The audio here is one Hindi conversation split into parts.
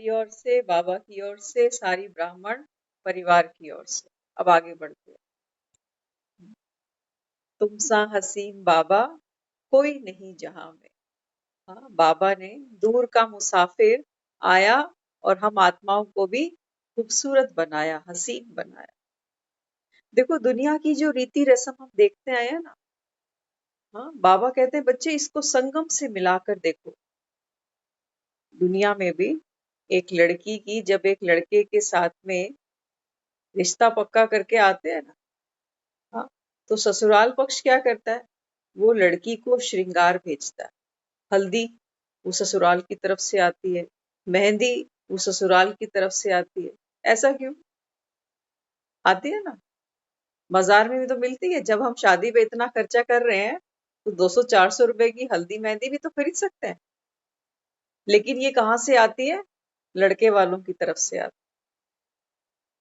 की ओर से, बाबा की ओर से, सारी ब्राह्मण परिवार की ओर से। अब आगे बढ़ते हैं। तुम सा हसीन बाबा कोई नहीं जहां में। हाँ, बाबा ने दूर का मुसाफिर आया और हम आत्माओं को भी खूबसूरत बनाया, हसीन बनाया। देखो दुनिया की जो रीति रस्म हम देखते आए हैं ना, हाँ, बाबा कहते हैं बच्चे इसको संगम से मिलाकर देखो। दुनिया में भी एक लड़की की जब एक लड़के के साथ में रिश्ता पक्का करके आते हैं ना, हाँ, तो ससुराल पक्ष क्या करता है? वो लड़की को श्रृंगार भेजता है। हल्दी वो ससुराल की तरफ से आती है, मेहंदी वो ससुराल की तरफ से आती है। ऐसा क्यों? आती है ना। बाजार में भी तो मिलती है। जब हम शादी पे इतना खर्चा कर रहे हैं तो 200-400 रुपए की हल्दी मेहंदी भी तो खरीद सकते हैं। लेकिन ये कहाँ से आती है? लड़के वालों की तरफ से आती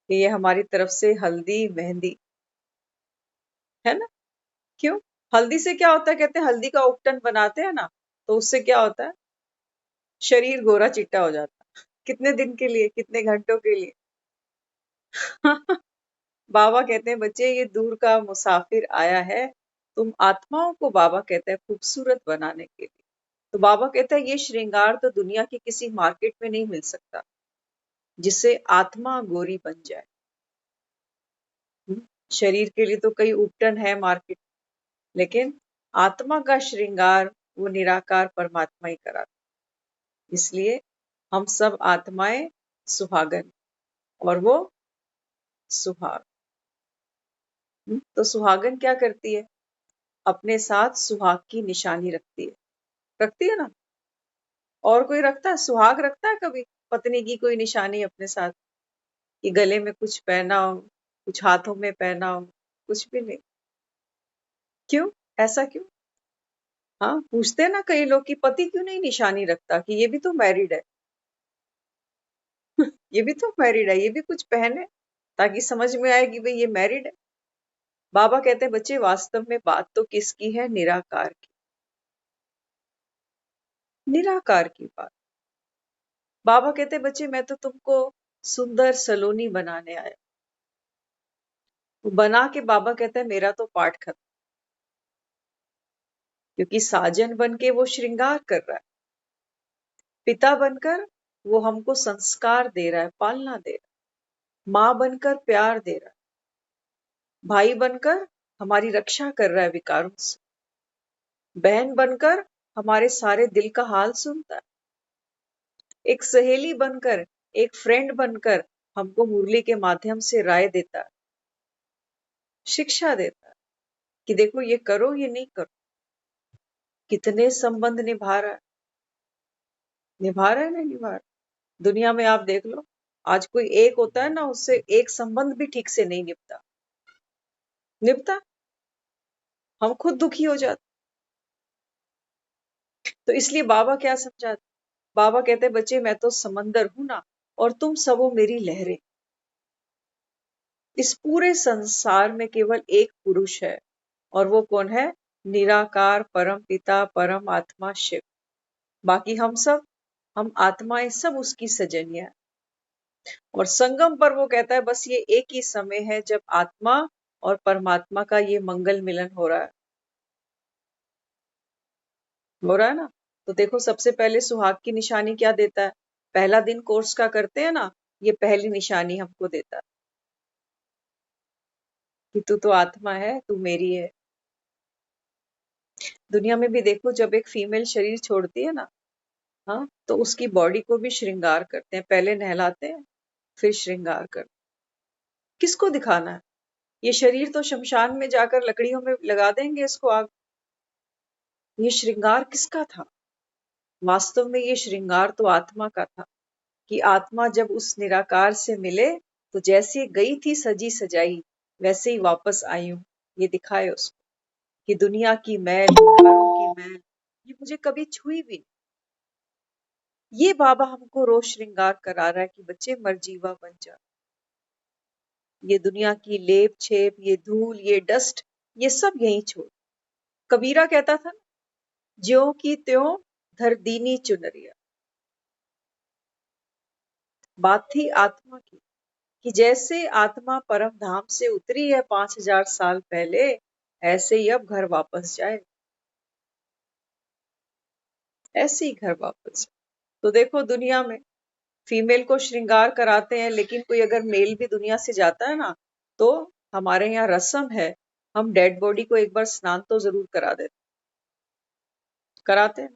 है। ये हमारी तरफ से हल्दी मेहंदी, है ना? क्यों? हल्दी से क्या होता है? कहते हैं हल्दी का उपटन बनाते हैं ना, तो उससे क्या होता है? शरीर गोरा चिट्टा हो जाता है। कितने दिन के लिए? कितने घंटों के लिए? बाबा कहते हैं बच्चे ये दूर का मुसाफिर आया है, तुम आत्माओं को बाबा कहते हैं खूबसूरत बनाने के लिए। तो बाबा कहता है ये श्रृंगार तो दुनिया की किसी मार्केट में नहीं मिल सकता जिससे आत्मा गोरी बन जाए। हम्म, शरीर के लिए तो कई उपटन है मार्केट, लेकिन आत्मा का श्रृंगार वो निराकार परमात्मा ही कराता। इसलिए हम सब आत्माएं सुहागन और वो सुहाग। तो सुहागन क्या करती है? अपने साथ सुहाग की निशानी रखती है। रखती है ना। और कोई रखता है? सुहाग रखता है कभी पत्नी की कोई निशानी अपने साथ, कि गले में कुछ पहना हो, कुछ हाथों में पहना हो? कुछ भी नहीं। क्यों? ऐसा क्यों? हाँ, पूछते हैं ना कई लोग कि पति क्यों नहीं निशानी रखता, कि ये भी तो मैरिड है। ये भी तो मैरिड है, ये भी कुछ पहने ताकि समझ में आए कि भाई ये मैरिड है। बाबा कहते हैं बच्चे वास्तव में बात तो किसकी है? निराकार की। निराकार की बात। बाबा कहते हैं बच्चे मैं तो तुमको सुंदर सलोनी बनाने आया। वो बना के बाबा कहते हैं मेरा तो पाठ खत्म। क्योंकि साजन बन के वो श्रृंगार कर रहा है, पिता बनकर वो हमको संस्कार दे रहा है, पालना दे रहा है, माँ बनकर प्यार दे रहा है, भाई बनकर हमारी रक्षा कर रहा है विकारों से, बहन बनकर हमारे सारे दिल का हाल सुनता है, एक सहेली बनकर, एक फ्रेंड बनकर हमको मुरली के माध्यम से राय देता है, शिक्षा देता है कि देखो ये करो ये नहीं करो। कितने संबंध निभा रहा है? निभा रहा है नहीं निभा रहा? दुनिया में आप देख लो, आज कोई एक होता है ना, उससे एक संबंध भी ठीक से नहीं निभता। निभता? हम खुद दुखी हो जाते। तो इसलिए बाबा क्या समझाते? बाबा कहते हैं बच्चे मैं तो समंदर हूं ना, और तुम सब हो मेरी लहरें। इस पूरे संसार में केवल एक पुरुष है, और वो कौन है? निराकार परम पिता परम आत्मा शिव। बाकी हम आत्माएं सब उसकी सजनिया। और संगम पर वो कहता है बस ये एक ही समय है जब आत्मा और परमात्मा का ये मंगल मिलन हो रहा है। हो रहा है ना। तो देखो सबसे पहले सुहाग की निशानी क्या देता है? पहला दिन कोर्स का करते हैं ना, ये पहली निशानी हमको देता है कि तू तो आत्मा है, तू मेरी है। दुनिया में भी देखो जब एक फीमेल शरीर छोड़ती है ना, हाँ, तो उसकी बॉडी को भी श्रृंगार करते हैं। पहले नहलाते हैं, फिर श्रृंगार करते हैं। किसको दिखाना है? ये शरीर तो शमशान में जाकर लकड़ियों में लगा देंगे इसको आग। ये श्रृंगार किसका था? वास्तव में ये श्रृंगार तो आत्मा का था, कि आत्मा जब उस निराकार से मिले तो जैसे गई थी सजी सजाई, वैसे ही वापस आई हूं। ये दिखाए उसको कि दुनिया की मैल, विकारों की मैल, ये मुझे कभी छुई भी नहीं। ये बाबा हमको रोज श्रृंगार करा रहा है कि बच्चे मर्जीवा बन जा। ये दुनिया की लेप छेप, ये धूल, ये डस्ट, ये सब यहीं छोड़। कबीरा कहता था ना, ज्यों की त्यों धर दीनी चुनरिया। बात थी आत्मा की, कि जैसे आत्मा परम धाम से उतरी है 5000 साल पहले, ऐसे ही अब घर वापस जाए, ऐसे ही घर वापस जाए। तो देखो दुनिया में फीमेल को श्रृंगार कराते हैं, लेकिन कोई अगर मेल भी दुनिया से जाता है ना, तो हमारे यहाँ रस्म है, हम डेड बॉडी को एक बार स्नान तो जरूर करा देते, कराते हैं।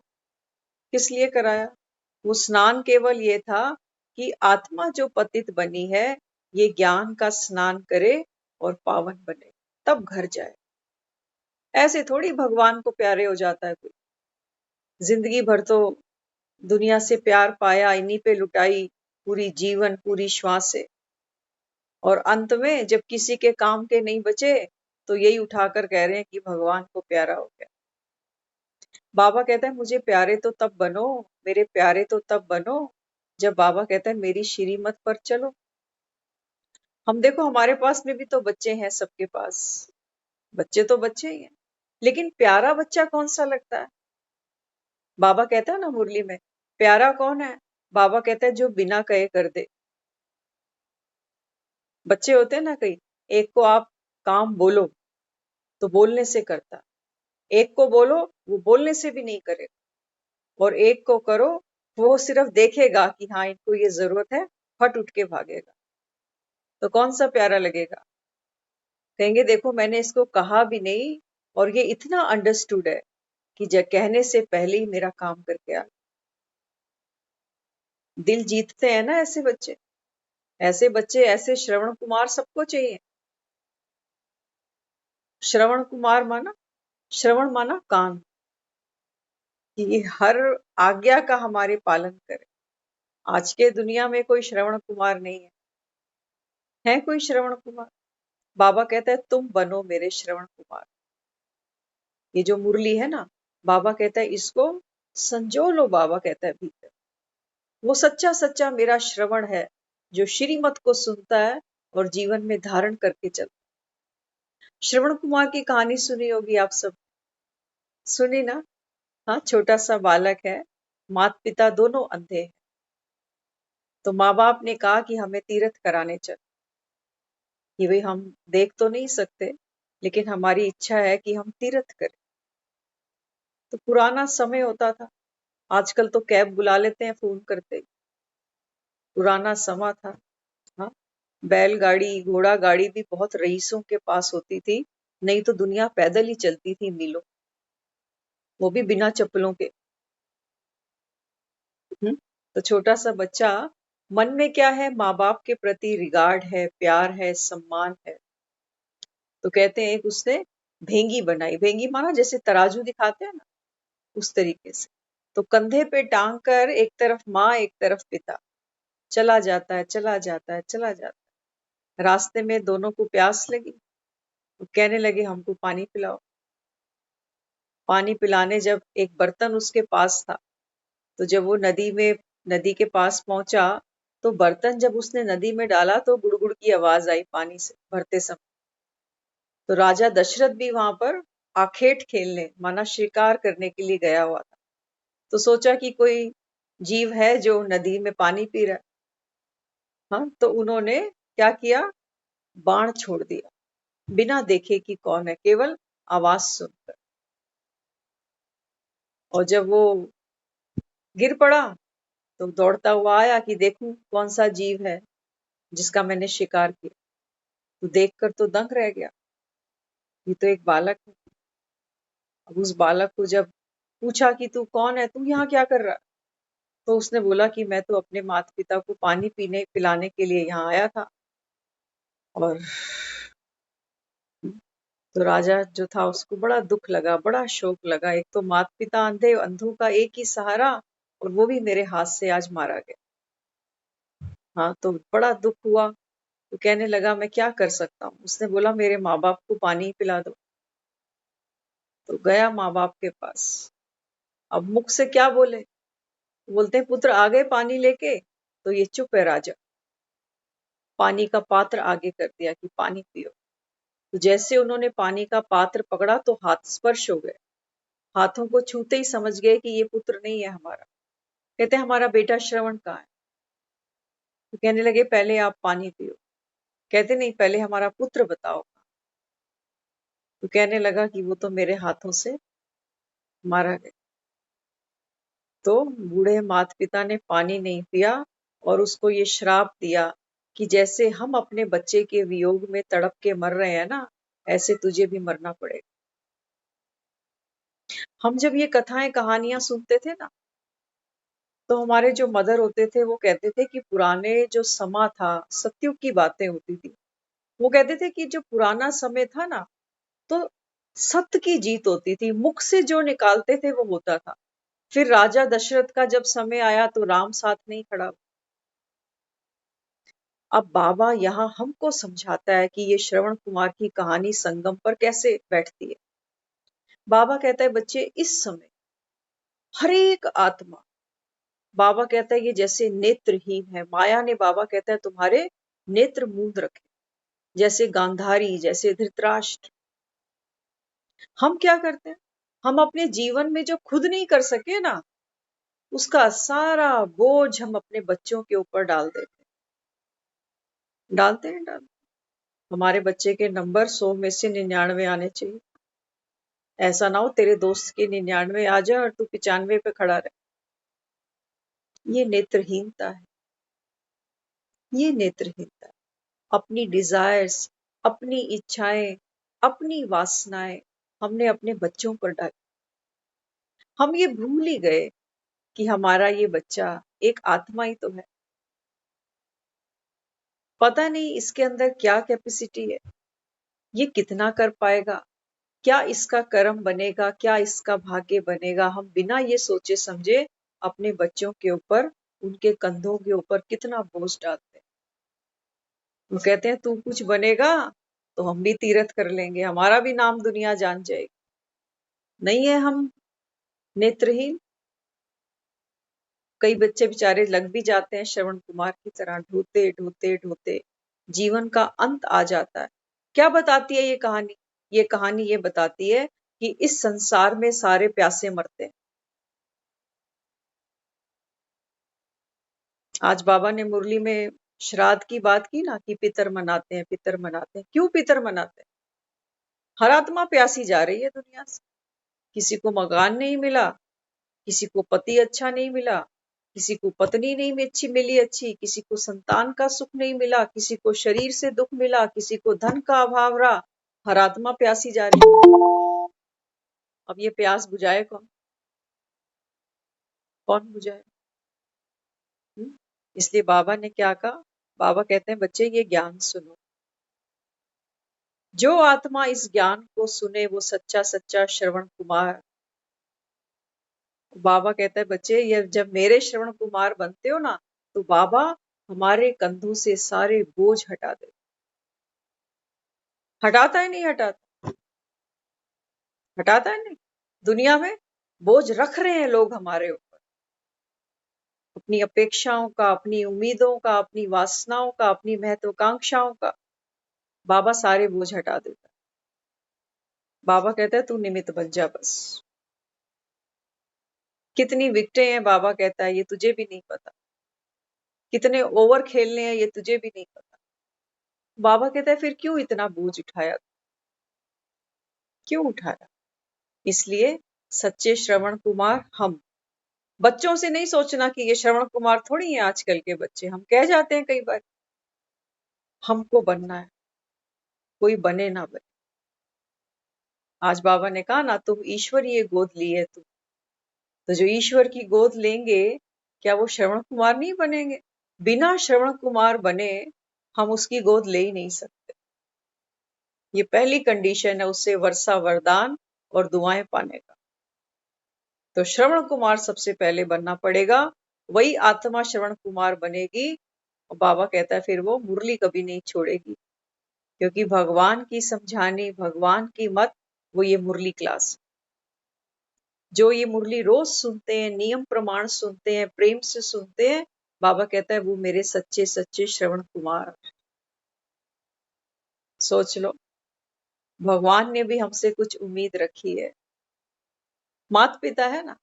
किस लिए कराया? वो स्नान केवल ये था कि आत्मा जो पतित बनी है, ये ज्ञान का स्नान करे और पावन बने, तब घर जाए। ऐसे थोड़ी भगवान को प्यारे हो जाता है कोई। जिंदगी भर तो दुनिया से प्यार पाया, इन्हीं पे लुटाई पूरी जीवन, पूरी श्वासें, और अंत में जब किसी के काम के नहीं बचे, तो यही उठाकर कह रहे हैं कि भगवान को प्यारा हो गया। बाबा कहता है मुझे प्यारे तो तब बनो, मेरे प्यारे तो तब बनो, जब बाबा कहता है मेरी श्रीमत पर चलो। हम देखो हमारे पास में भी तो बच्चे हैं, सबके पास बच्चे तो बच्चे ही हैं, लेकिन प्यारा बच्चा कौन सा लगता है? बाबा कहता है ना मुरली में, प्यारा कौन है? बाबा कहता है जो बिना कहे कर दे। बच्चे होते हैं ना कई, एक को आप काम बोलो तो बोलने से करता, एक को बोलो वो बोलने से भी नहीं करेगा, और एक को करो वो सिर्फ देखेगा कि हाँ इनको ये जरूरत है, फट उठ के भागेगा। तो कौन सा प्यारा लगेगा? कहेंगे देखो मैंने इसको कहा भी नहीं, और ये इतना अंडरस्टूड है कि कहने से पहले ही मेरा काम करके आ। दिल जीतते हैं ना ऐसे बच्चे, ऐसे बच्चे, ऐसे श्रवण कुमार सबको चाहिए। श्रवण कुमार माना, श्रवण माना कान, कि ये हर आज्ञा का हमारे पालन करे। आज के दुनिया में कोई श्रवण कुमार नहीं है, है कोई श्रवण कुमार? बाबा कहता है तुम बनो मेरे श्रवण कुमार। ये जो मुरली है ना, बाबा कहता है इसको संजो लो, बाबा कहता है भीतर। वो सच्चा सच्चा मेरा श्रवण है, जो श्रीमत को सुनता है और जीवन में धारण करके चलता। श्रवण कुमार की कहानी सुनी होगी आप सब, सुनी ना? हाँ, छोटा सा बालक है, माता पिता दोनों अंधे हैं, तो माँ बाप ने कहा कि हमें तीर्थ कराने चल, कि भाई हम देख तो नहीं सकते, लेकिन हमारी इच्छा है कि हम तीर्थ करें। तो पुराना समय होता था, आजकल तो कैब बुला लेते हैं फोन करते, पुराना समा था। हाँ, बैलगाड़ी घोड़ा गाड़ी भी बहुत रईसों के पास होती थी, नहीं तो दुनिया पैदल ही चलती थी मीलों, वो भी बिना चप्पलों के। तो छोटा सा बच्चा, मन में क्या है? माँ बाप के प्रति रिगार्ड है, प्यार है, सम्मान है। तो कहते हैं एक उसने भेंगी बनाई, भेंगी माना जैसे तराजू दिखाते हैं ना, उस तरीके से। तो कंधे पे टांग कर एक तरफ माँ एक तरफ पिता, चला जाता है, चला जाता है, चला जाता है। रास्ते में दोनों को प्यास लगी, तो कहने लगे हमको पानी पिलाओ। पानी पिलाने जब एक बर्तन उसके पास था, तो जब वो नदी के पास पहुंचा, तो बर्तन जब उसने नदी में डाला तो गुड़गुड़ की आवाज आई पानी से भरते समय। तो राजा दशरथ भी वहां पर आखेट खेलने माना शिकार करने के लिए गया हुआ था, तो सोचा कि कोई जीव है जो नदी में पानी पी रहा है। हाँ, तो उन्होंने क्या किया? बाण छोड़ दिया, बिना देखे कि कौन है, केवल आवाज सुनकर। और जब वो गिर पड़ा, तो दौड़ता हुआ आया कि देखूं कौन सा जीव है जिसका मैंने शिकार किया। तो देखकर तो दंग रह गया, ये तो एक बालक है। अब उस बालक को जब पूछा कि तू कौन है, तू यहाँ क्या कर रहा है, तो उसने बोला कि मैं तो अपने माता पिता को पानी पीने पिलाने के लिए यहाँ आया था। और तो राजा जो था उसको बड़ा दुख लगा, बड़ा शोक लगा, एक तो माता पिता अंधे, अंधों का एक ही सहारा, और वो भी मेरे हाथ से आज मारा गया। हाँ, तो बड़ा दुख हुआ। तो कहने लगा मैं क्या कर सकता हूँ? उसने बोला मेरे माँ बाप को पानी पिला दो। तो गया माँ बाप के पास, अब मुख से क्या बोले? बोलते हैं पुत्र आ गए पानी लेके, तो ये चुप है राजा, पानी का पात्र आगे कर दिया कि पानी पियो। तो जैसे उन्होंने पानी का पात्र पकड़ा तो हाथ स्पर्श हो गए, हाथों को छूते ही समझ गए कि ये पुत्र नहीं है हमारा। कहते हैं हमारा बेटा श्रवण कहाँ है? तो कहने लगे पहले आप पानी पियो। कहते नहीं पहले हमारा पुत्र बताओ। तो कहने लगा कि वो तो मेरे हाथों से मारा गया। तो बूढ़े माता पिता ने पानी नहीं पिया और उसको ये श्राप दिया कि जैसे हम अपने बच्चे के वियोग में तड़प के मर रहे हैं ना, ऐसे तुझे भी मरना पड़ेगा। हम जब ये कथाएं कहानियां सुनते थे ना, तो हमारे जो मदर होते थे वो कहते थे कि पुराने जो समा था, सतयुग की बातें होती थी। वो कहते थे कि जो पुराना समय था ना, तो सत्य की जीत होती थी, मुख से जो निकालते थे वो होता था। फिर राजा दशरथ का जब समय आया तो राम साथ नहीं खड़ा। अब बाबा यहाँ हमको समझाता है कि ये श्रवण कुमार की कहानी संगम पर कैसे बैठती है। बाबा कहता है बच्चे इस समय हर एक आत्मा, बाबा कहता है ये जैसे नेत्रहीन है। माया ने बाबा कहता है तुम्हारे नेत्र मूंद रखे, जैसे गांधारी, जैसे धृतराष्ट्र। हम क्या करते हैं, हम अपने जीवन में जो खुद नहीं कर सके ना, उसका सारा बोझ हम अपने बच्चों के ऊपर डाल देते हैं। डालते हैं डालते हैं। हमारे बच्चे के नंबर 100 में से 99 आने चाहिए। ऐसा ना हो तेरे दोस्त के 99 आ जाए और तू 95 पे खड़ा रहे। ये नेत्रहीनता है, ये नेत्रहीनता है। अपनी डिजायर्स, अपनी इच्छाएं, अपनी वासनाएं हमने अपने बच्चों पर डाली। हम ये भूल ही गए कि हमारा ये बच्चा एक आत्मा ही तो है। पता नहीं इसके अंदर क्या कैपेसिटी है, ये कितना कर पाएगा, क्या इसका कर्म बनेगा, क्या इसका भाग्य बनेगा। हम बिना ये सोचे समझे अपने बच्चों के ऊपर, उनके कंधों के ऊपर कितना बोझ डालते हैं। वो कहते हैं तू कुछ बनेगा तो हम भी तीरथ कर लेंगे, हमारा भी नाम दुनिया जान जाएगी। नहीं है हम नेत्रहीन। कई बच्चे बेचारे लग भी जाते हैं श्रवण कुमार की तरह, ढोते ढोते ढोते जीवन का अंत आ जाता है। क्या बताती है ये कहानी? ये कहानी ये बताती है कि इस संसार में सारे प्यासे मरते हैं। आज बाबा ने मुरली में श्राद्ध की बात की ना कि पितर मनाते हैं, पितर मनाते हैं। क्यों पितर मनाते हैं? हर आत्मा प्यासी जा रही है दुनिया से। किसी को मकान नहीं मिला, किसी को पति अच्छा नहीं मिला, किसी को पत्नी नहीं अच्छी मिली अच्छी, किसी को संतान का सुख नहीं मिला, किसी को शरीर से दुख मिला, किसी को धन का अभाव रहा। हर आत्मा प्यासी जा रही है। अब ये प्यास बुझाए कौन? कौन बुझाए? इसलिए बाबा ने क्या कहा? बाबा कहते हैं बच्चे ये ज्ञान सुनो। जो आत्मा इस ज्ञान को सुने वो सच्चा सच्चा श्रवण कुमार। बाबा कहता है बच्चे ये जब मेरे श्रवण कुमार बनते हो ना, तो बाबा हमारे कंधों से सारे बोझ हटा दे। हटाता है नहीं हटाता? हटाता है नहीं? दुनिया में बोझ रख रहे हैं लोग हमारे ऊपर, अपनी अपेक्षाओं का, अपनी उम्मीदों का, अपनी वासनाओं का, अपनी महत्वाकांक्षाओं का। बाबा सारे बोझ हटा देता है। बाबा कहता है तू निमित्त बन जा बस। कितनी विकटें हैं बाबा कहता है ये तुझे भी नहीं पता, कितने ओवर खेलने हैं ये तुझे भी नहीं पता। बाबा कहता है फिर क्यों इतना बोझ उठाया, क्यों उठाया? इसलिए सच्चे श्रवण कुमार हम। बच्चों से नहीं सोचना कि ये श्रवण कुमार थोड़ी है आजकल के बच्चे। हम कह जाते हैं कई बार हमको बनना है, कोई बने ना बने। आज बाबा ने कहा ना तुम ईश्वर ये गोद ली है तुम, तो जो ईश्वर की गोद लेंगे क्या वो श्रवण कुमार नहीं बनेंगे? बिना श्रवण कुमार बने हम उसकी गोद ले ही नहीं सकते। ये पहली कंडीशन है उससे वर्षा वरदान और दुआएं पाने का। तो श्रवण कुमार सबसे पहले बनना पड़ेगा, वही आत्मा श्रवण कुमार बनेगी। और बाबा कहता है फिर वो मुरली कभी नहीं छोड़ेगी, क्योंकि भगवान की समझानी, भगवान की मत, वो ये मुरली क्लास। जो ये मुरली रोज सुनते हैं, नियम प्रमाण सुनते हैं, प्रेम से सुनते हैं, बाबा कहता है वो मेरे सच्चे सच्चे श्रवण कुमार। सोच लो, भगवान ने भी हमसे कुछ उम्मीद रखी है। माता पिता है ना,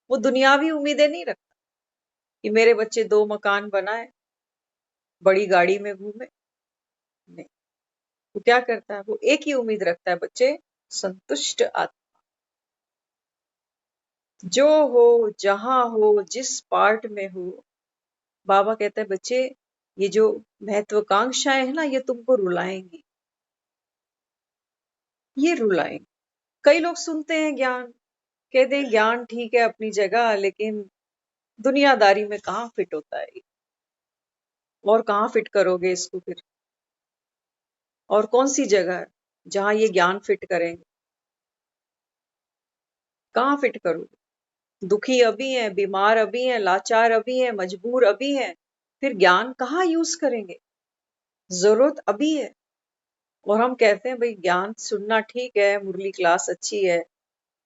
वो दुनियावी उम्मीदें नहीं रखता कि मेरे बच्चे 2 मकान बनाए, बड़ी गाड़ी में घूमे? नहीं। वो क्या करता है? वो एक ही उम्मीद रखता है, बच्चे, संतुष्ट आत्मा। जो हो, जहां हो, जिस पार्ट में हो, बाबा कहता है बच्चे, ये जो महत्वाकांक्षाएं है ना, ये तुमको रुलाएंगी, ये रुलाएंगी। कई लोग सुनते हैं ज्ञान, कहते हैं ज्ञान ठीक है अपनी जगह, लेकिन दुनियादारी में कहाँ फिट होता है ये? और कहाँ फिट करोगे इसको फिर? और कौन सी जगह है जहां ये ज्ञान फिट करेंगे? कहाँ फिट करोगे? दुखी अभी है, बीमार अभी है, लाचार अभी है, मजबूर अभी है, फिर ज्ञान कहाँ यूज करेंगे? जरूरत अभी है। और हम कहते हैं भाई ज्ञान सुनना ठीक है, मुरली क्लास अच्छी है,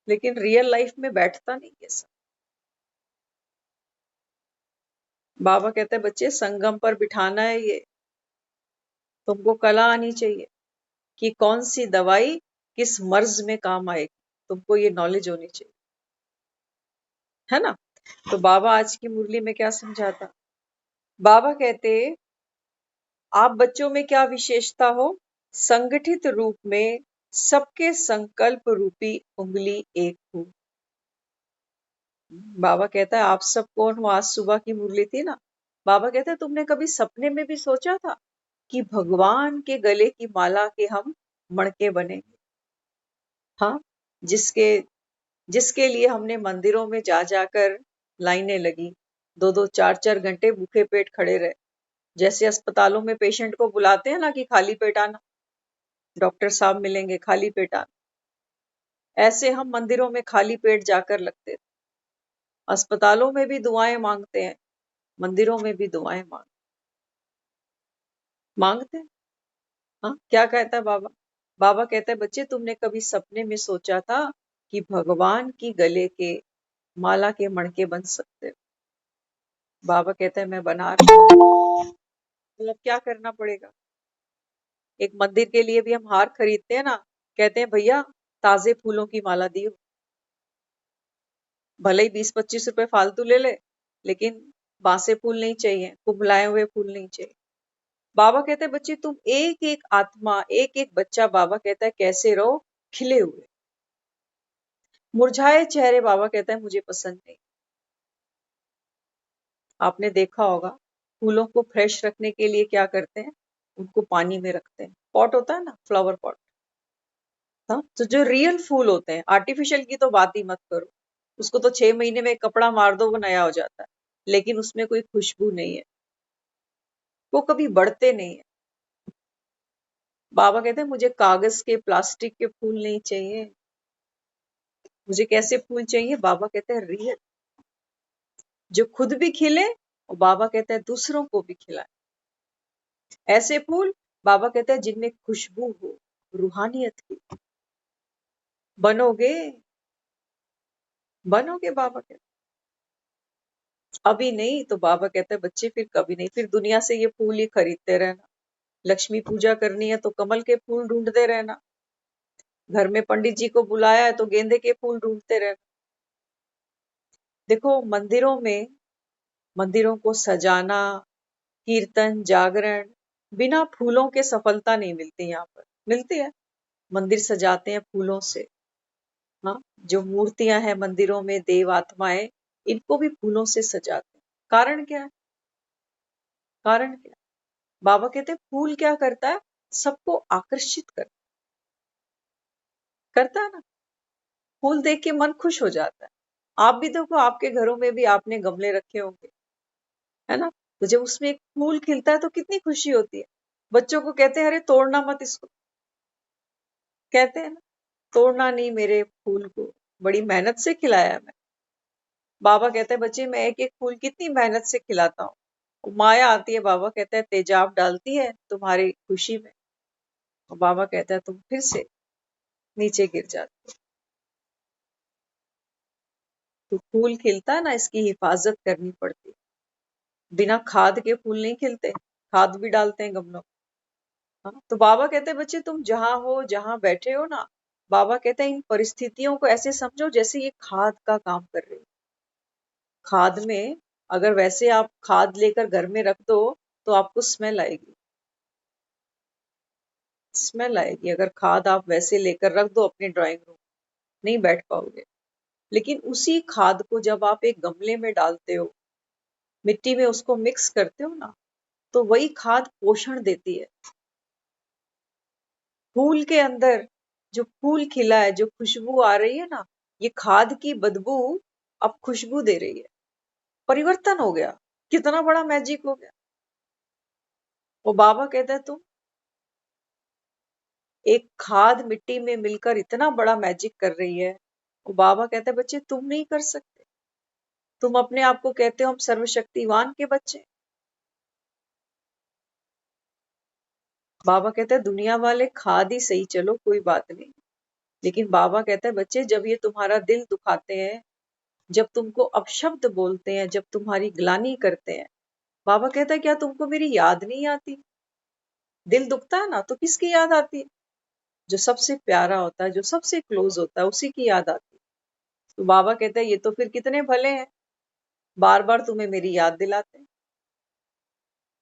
लेकिन रियल लाइफ में बैठता नहीं है सब। बाबा कहते हैं बच्चे, संगम पर बिठाना है ये, तुमको कला आनी चाहिए कि कौन सी दवाई किस मर्ज में काम आएगी, तुमको ये नॉलेज होनी चाहिए, है ना? तो बाबा आज की मुरली में क्या समझाता? बाबा कहते, आप बच्चों में क्या विशेषता हो? संगठित रूप में सबके संकल्प रूपी उंगली एक हो। बाबा कहता है आप सब कौन हो? आज सुबह की मुरली थी ना, बाबा कहता है तुमने कभी सपने में भी सोचा था कि भगवान के गले की माला के हम मणके बनेंगे? हाँ, जिसके जिसके लिए हमने मंदिरों में जा जाकर लाइनें लगी, 2-2 4-4 घंटे भूखे पेट खड़े रहे। जैसे अस्पतालों में पेशेंट को बुलाते हैं ना कि खाली पेट आना, डॉक्टर साहब मिलेंगे, खाली पेट आना, ऐसे हम मंदिरों में खाली पेट जाकर लगते थे। अस्पतालों में भी दुआएं मांगते हैं, मंदिरों में भी दुआएं मांगते हैं। हाँ, क्या कहता है बाबा? बाबा कहता है बच्चे, तुमने कभी सपने में सोचा था कि भगवान की गले के माला के मणके बन सकते हो? बाबा कहता है मैं बना रहा हूँ। मतलब क्या करना पड़ेगा? एक मंदिर के लिए भी हम हार खरीदते हैं ना, कहते हैं भैया ताजे फूलों की माला दियो, भले ही 20-25 रुपए फालतू ले ले, लेकिन बासे फूल नहीं चाहिए, कुम्हलाए हुए फूल नहीं चाहिए। बाबा कहते हैं बच्चे, तुम एक एक आत्मा, एक एक बच्चा, बाबा कहता है कैसे रहो? खिले हुए। मुरझाए चेहरे बाबा कहता है मुझे पसंद नहीं। आपने देखा होगा, फूलों को फ्रेश रखने के लिए क्या करते हैं? उनको पानी में रखते हैं, पॉट होता है ना, फ्लावर पॉट। हाँ, तो जो रियल फूल होते हैं, आर्टिफिशियल की तो बात ही मत करो, उसको तो 6 महीने में एक कपड़ा मार दो वो नया हो जाता है, लेकिन उसमें कोई खुशबू नहीं है, वो कभी बढ़ते नहीं है। बाबा कहते हैं मुझे कागज के, प्लास्टिक के फूल नहीं चाहिए, मुझे कैसे फूल चाहिए? बाबा कहते हैं रियल, जो खुद भी खिले और बाबा कहते हैं दूसरों को भी खिलाए। ऐसे फूल, बाबा कहते हैं जिनमें खुशबू हो, रूहानियत की। बनोगे? बनोगे? बाबा कहते अभी नहीं तो बाबा कहते हैं बच्चे फिर कभी नहीं, फिर दुनिया से ये फूल ही खरीदते रहना। लक्ष्मी पूजा करनी है तो कमल के फूल ढूंढते रहना, घर में पंडित जी को बुलाया है तो गेंदे के फूल ढूंढते रहना। देखो मंदिरों को सजाना, कीर्तन, जागरण, बिना फूलों के सफलता नहीं मिलती। यहाँ पर मिलती है, मंदिर सजाते हैं फूलों से। हाँ, जो मूर्तियां हैं मंदिरों में, देव आत्माएं, इनको भी फूलों से सजाते हैं। कारण क्या है? कारण क्या है? बाबा कहते हैं फूल क्या करता है? सबको आकर्षित करता है ना। फूल देख के मन खुश हो जाता है। आप भी देखो, आपके घरों में भी आपने गमले रखे होंगे, है ना? तो जब उसमें एक फूल खिलता है तो कितनी खुशी होती है। बच्चों को कहते हैं अरे तोड़ना मत इसको, कहते हैं ना, तोड़ना नहीं मेरे फूल को, बड़ी मेहनत से खिलाया है मैं। बाबा कहते हैं बच्चे, मैं एक एक फूल कितनी मेहनत से खिलाता हूँ। माया आती है, बाबा कहता है तेजाब डालती है तुम्हारी खुशी में, और बाबा कहता है तुम फिर से नीचे गिर जाते हो। तो फूल खिलता है ना, इसकी हिफाजत करनी पड़ती है। बिना खाद के फूल नहीं खिलते, खाद भी डालते हैं गमलों में। हाँ, तो बाबा कहते हैं बच्चे तुम जहां हो, जहां बैठे हो ना, बाबा कहते हैं इन परिस्थितियों को ऐसे समझो जैसे ये खाद का काम कर रही है। खाद में अगर वैसे आप खाद लेकर घर में रख दो तो आपको स्मेल आएगी, स्मेल आएगी। अगर खाद आप वैसे लेकर रख दो अपने ड्राइंग रूम, नहीं बैठ पाओगे। लेकिन उसी खाद को जब आप एक गमले में डालते हो, मिट्टी में उसको मिक्स करते हो ना, तो वही खाद पोषण देती है। फूल के अंदर जो फूल खिला है, जो खुशबू आ रही है ना, ये खाद की बदबू अब खुशबू दे रही है। परिवर्तन हो गया, कितना बड़ा मैजिक हो गया। वो बाबा कहता है तुम एक खाद मिट्टी में मिलकर इतना बड़ा मैजिक कर रही है। वो बाबा कहता है बच्चे तुम नहीं कर सकते। तुम अपने आप को कहते हो हम सर्वशक्तिवान के बच्चे। बाबा कहता है दुनिया वाले खाद ही सही, चलो कोई बात नहीं। लेकिन बाबा कहता है बच्चे जब ये तुम्हारा दिल दुखाते हैं, जब तुमको अपशब्द बोलते हैं, जब तुम्हारी ग्लानि करते हैं, बाबा कहता है क्या तुमको मेरी याद नहीं आती? दिल दुखता है ना तो किसकी याद आती है? जो सबसे प्यारा होता है, जो सबसे क्लोज होता है, उसी की याद आती है। तो बाबा कहता है ये तो फिर कितने भले हैं, बार बार तुम्हें मेरी याद दिलाते हैं।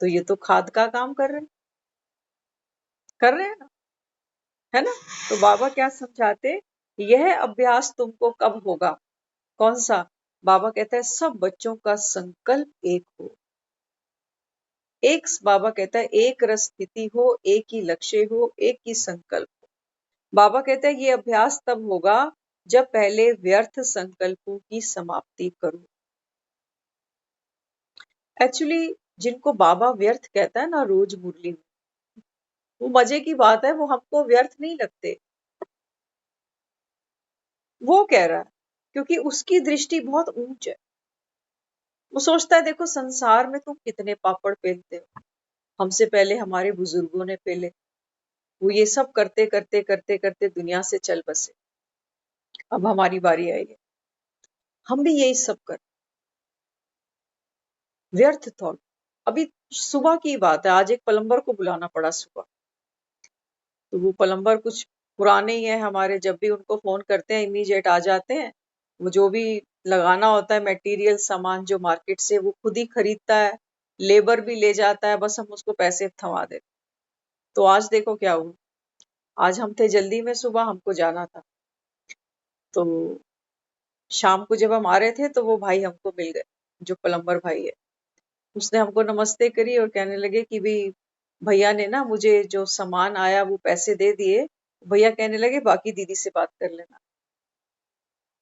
तो ये तो खाद का काम कर रहे हैं ना, है ना? तो बाबा क्या समझाते, यह अभ्यास तुमको कब होगा? कौन सा? बाबा कहता है सब बच्चों का संकल्प एक हो। बाबा कहता है एक रस स्थिति हो, एक ही लक्ष्य हो, एक ही संकल्प हो। बाबा कहता है ये अभ्यास तब होगा जब पहले व्यर्थ संकल्पों की समाप्ति करो। एक्चुअली जिनको बाबा व्यर्थ कहता है ना रोज मुरली में, वो मजे की बात है, वो हमको व्यर्थ नहीं लगते। वो कह रहा है क्योंकि उसकी दृष्टि बहुत ऊंच है। वो सोचता है देखो संसार में तुम कितने पापड़ पेलते हो, हमसे पहले हमारे बुजुर्गों ने पेले। वो ये सब करते करते करते करते दुनिया से चल बसे। अब हमारी बारी आई है, हम भी यही सब कर। व्यर्थ थॉट। अभी सुबह की बात है, आज एक प्लम्बर को बुलाना पड़ा सुबह। तो वो प्लम्बर कुछ पुराने ही है हमारे, जब भी उनको फोन करते हैं इमीडिएट आ जाते हैं। वो जो भी लगाना होता है मटेरियल सामान जो मार्केट से, वो खुद ही खरीदता है, लेबर भी ले जाता है, बस हम उसको पैसे थमा देते। तो आज देखो क्या हुआ, आज हम थे जल्दी में, सुबह हमको जाना था। तो शाम को जब हम आ रहे थे तो वो भाई हमको मिल गए, जो प्लम्बर भाई है। उसने हमको नमस्ते करी और कहने लगे कि भी भैया ने ना मुझे जो सामान आया वो पैसे दे दिए। भैया कहने लगे बाकी दीदी से बात कर लेना।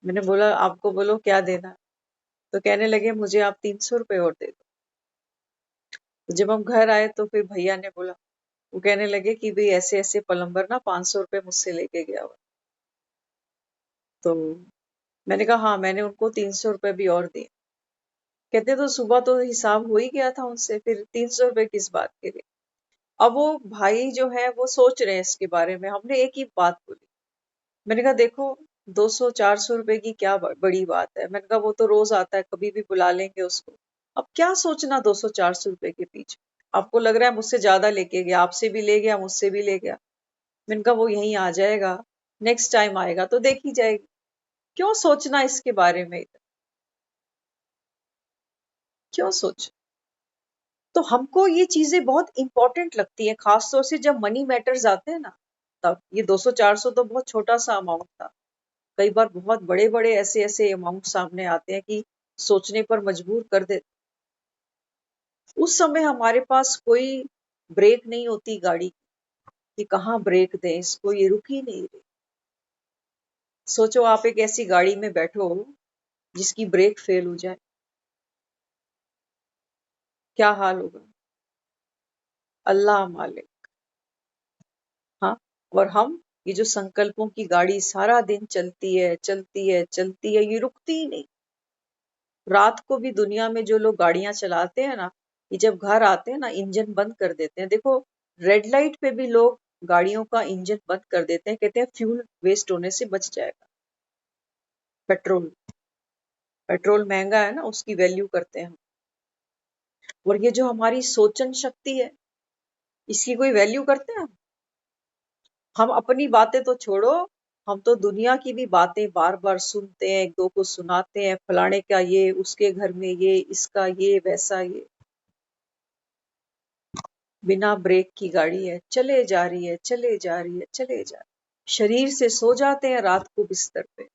मैंने बोला आपको बोलो क्या देना। तो कहने लगे मुझे आप 300 रुपए और दे दो। तो जब हम घर आए तो फिर भैया ने बोला, वो कहने लगे कि भाई ऐसे ऐसे प्लम्बर ना 500 रुपए मुझसे लेके गया हुआ। तो मैंने कहा हाँ मैंने उनको 300 रुपए भी और दिए। कहते तो सुबह तो हिसाब हो ही गया था उनसे, फिर 300 रुपए किस बात के लिए? अब वो भाई जो है वो सोच रहे हैं इसके बारे में। हमने एक ही बात बोली, मैंने कहा देखो 200-400 रुपए की क्या बड़ी बात है। मैंने कहा वो तो रोज आता है, कभी भी बुला लेंगे उसको। अब क्या सोचना 200-400 रुपए के पीछे। आपको लग रहा है मुझसे ज्यादा लेके गया, आपसे भी ले गया, मुझसे भी ले गया। मैंने कहा वो यहीं आ जाएगा, नेक्स्ट टाइम आएगा तो देखी जाएगी। क्यों सोचना इसके बारे में, क्यों सोच। तो हमको ये चीजें बहुत इंपॉर्टेंट लगती है, खासतौर से जब मनी मैटर्स आते हैं ना। तब ये 200-400 तो बहुत छोटा सा अमाउंट था। कई बार बहुत बड़े बड़े ऐसे ऐसे अमाउंट सामने आते हैं कि सोचने पर मजबूर कर देते। उस समय हमारे पास कोई ब्रेक नहीं होती गाड़ी की, कहाँ ब्रेक दें इसको, ये रुक ही नहीं रही। सोचो आप एक ऐसी गाड़ी में बैठो जिसकी ब्रेक फेल हो जाए, क्या हाल होगा? अल्लाह मालिक। हाँ। और हम ये जो संकल्पों की गाड़ी सारा दिन चलती है चलती है चलती है, ये रुकती ही नहीं। रात को भी दुनिया में जो लोग गाड़ियां चलाते हैं ना, ये जब घर आते हैं ना इंजन बंद कर देते हैं। देखो रेड लाइट पे भी लोग गाड़ियों का इंजन बंद कर देते हैं, कहते हैं फ्यूल वेस्ट होने से बच जाएगा। पेट्रोल, पेट्रोल महंगा है ना, उसकी वैल्यू करते हैं हम। और ये जो हमारी सोचन शक्ति है, इसकी कोई वैल्यू करते हैं हम अपनी बातें तो छोड़ो, हम तो दुनिया की भी बातें बार बार सुनते हैं, एक दो को सुनाते हैं, फलाने का ये, उसके घर में ये, इसका ये, वैसा ये। बिना ब्रेक की गाड़ी है, चले जा रही है, चले जा रही है, चले जा रही। शरीर से सो जाते हैं रात को बिस्तर पे,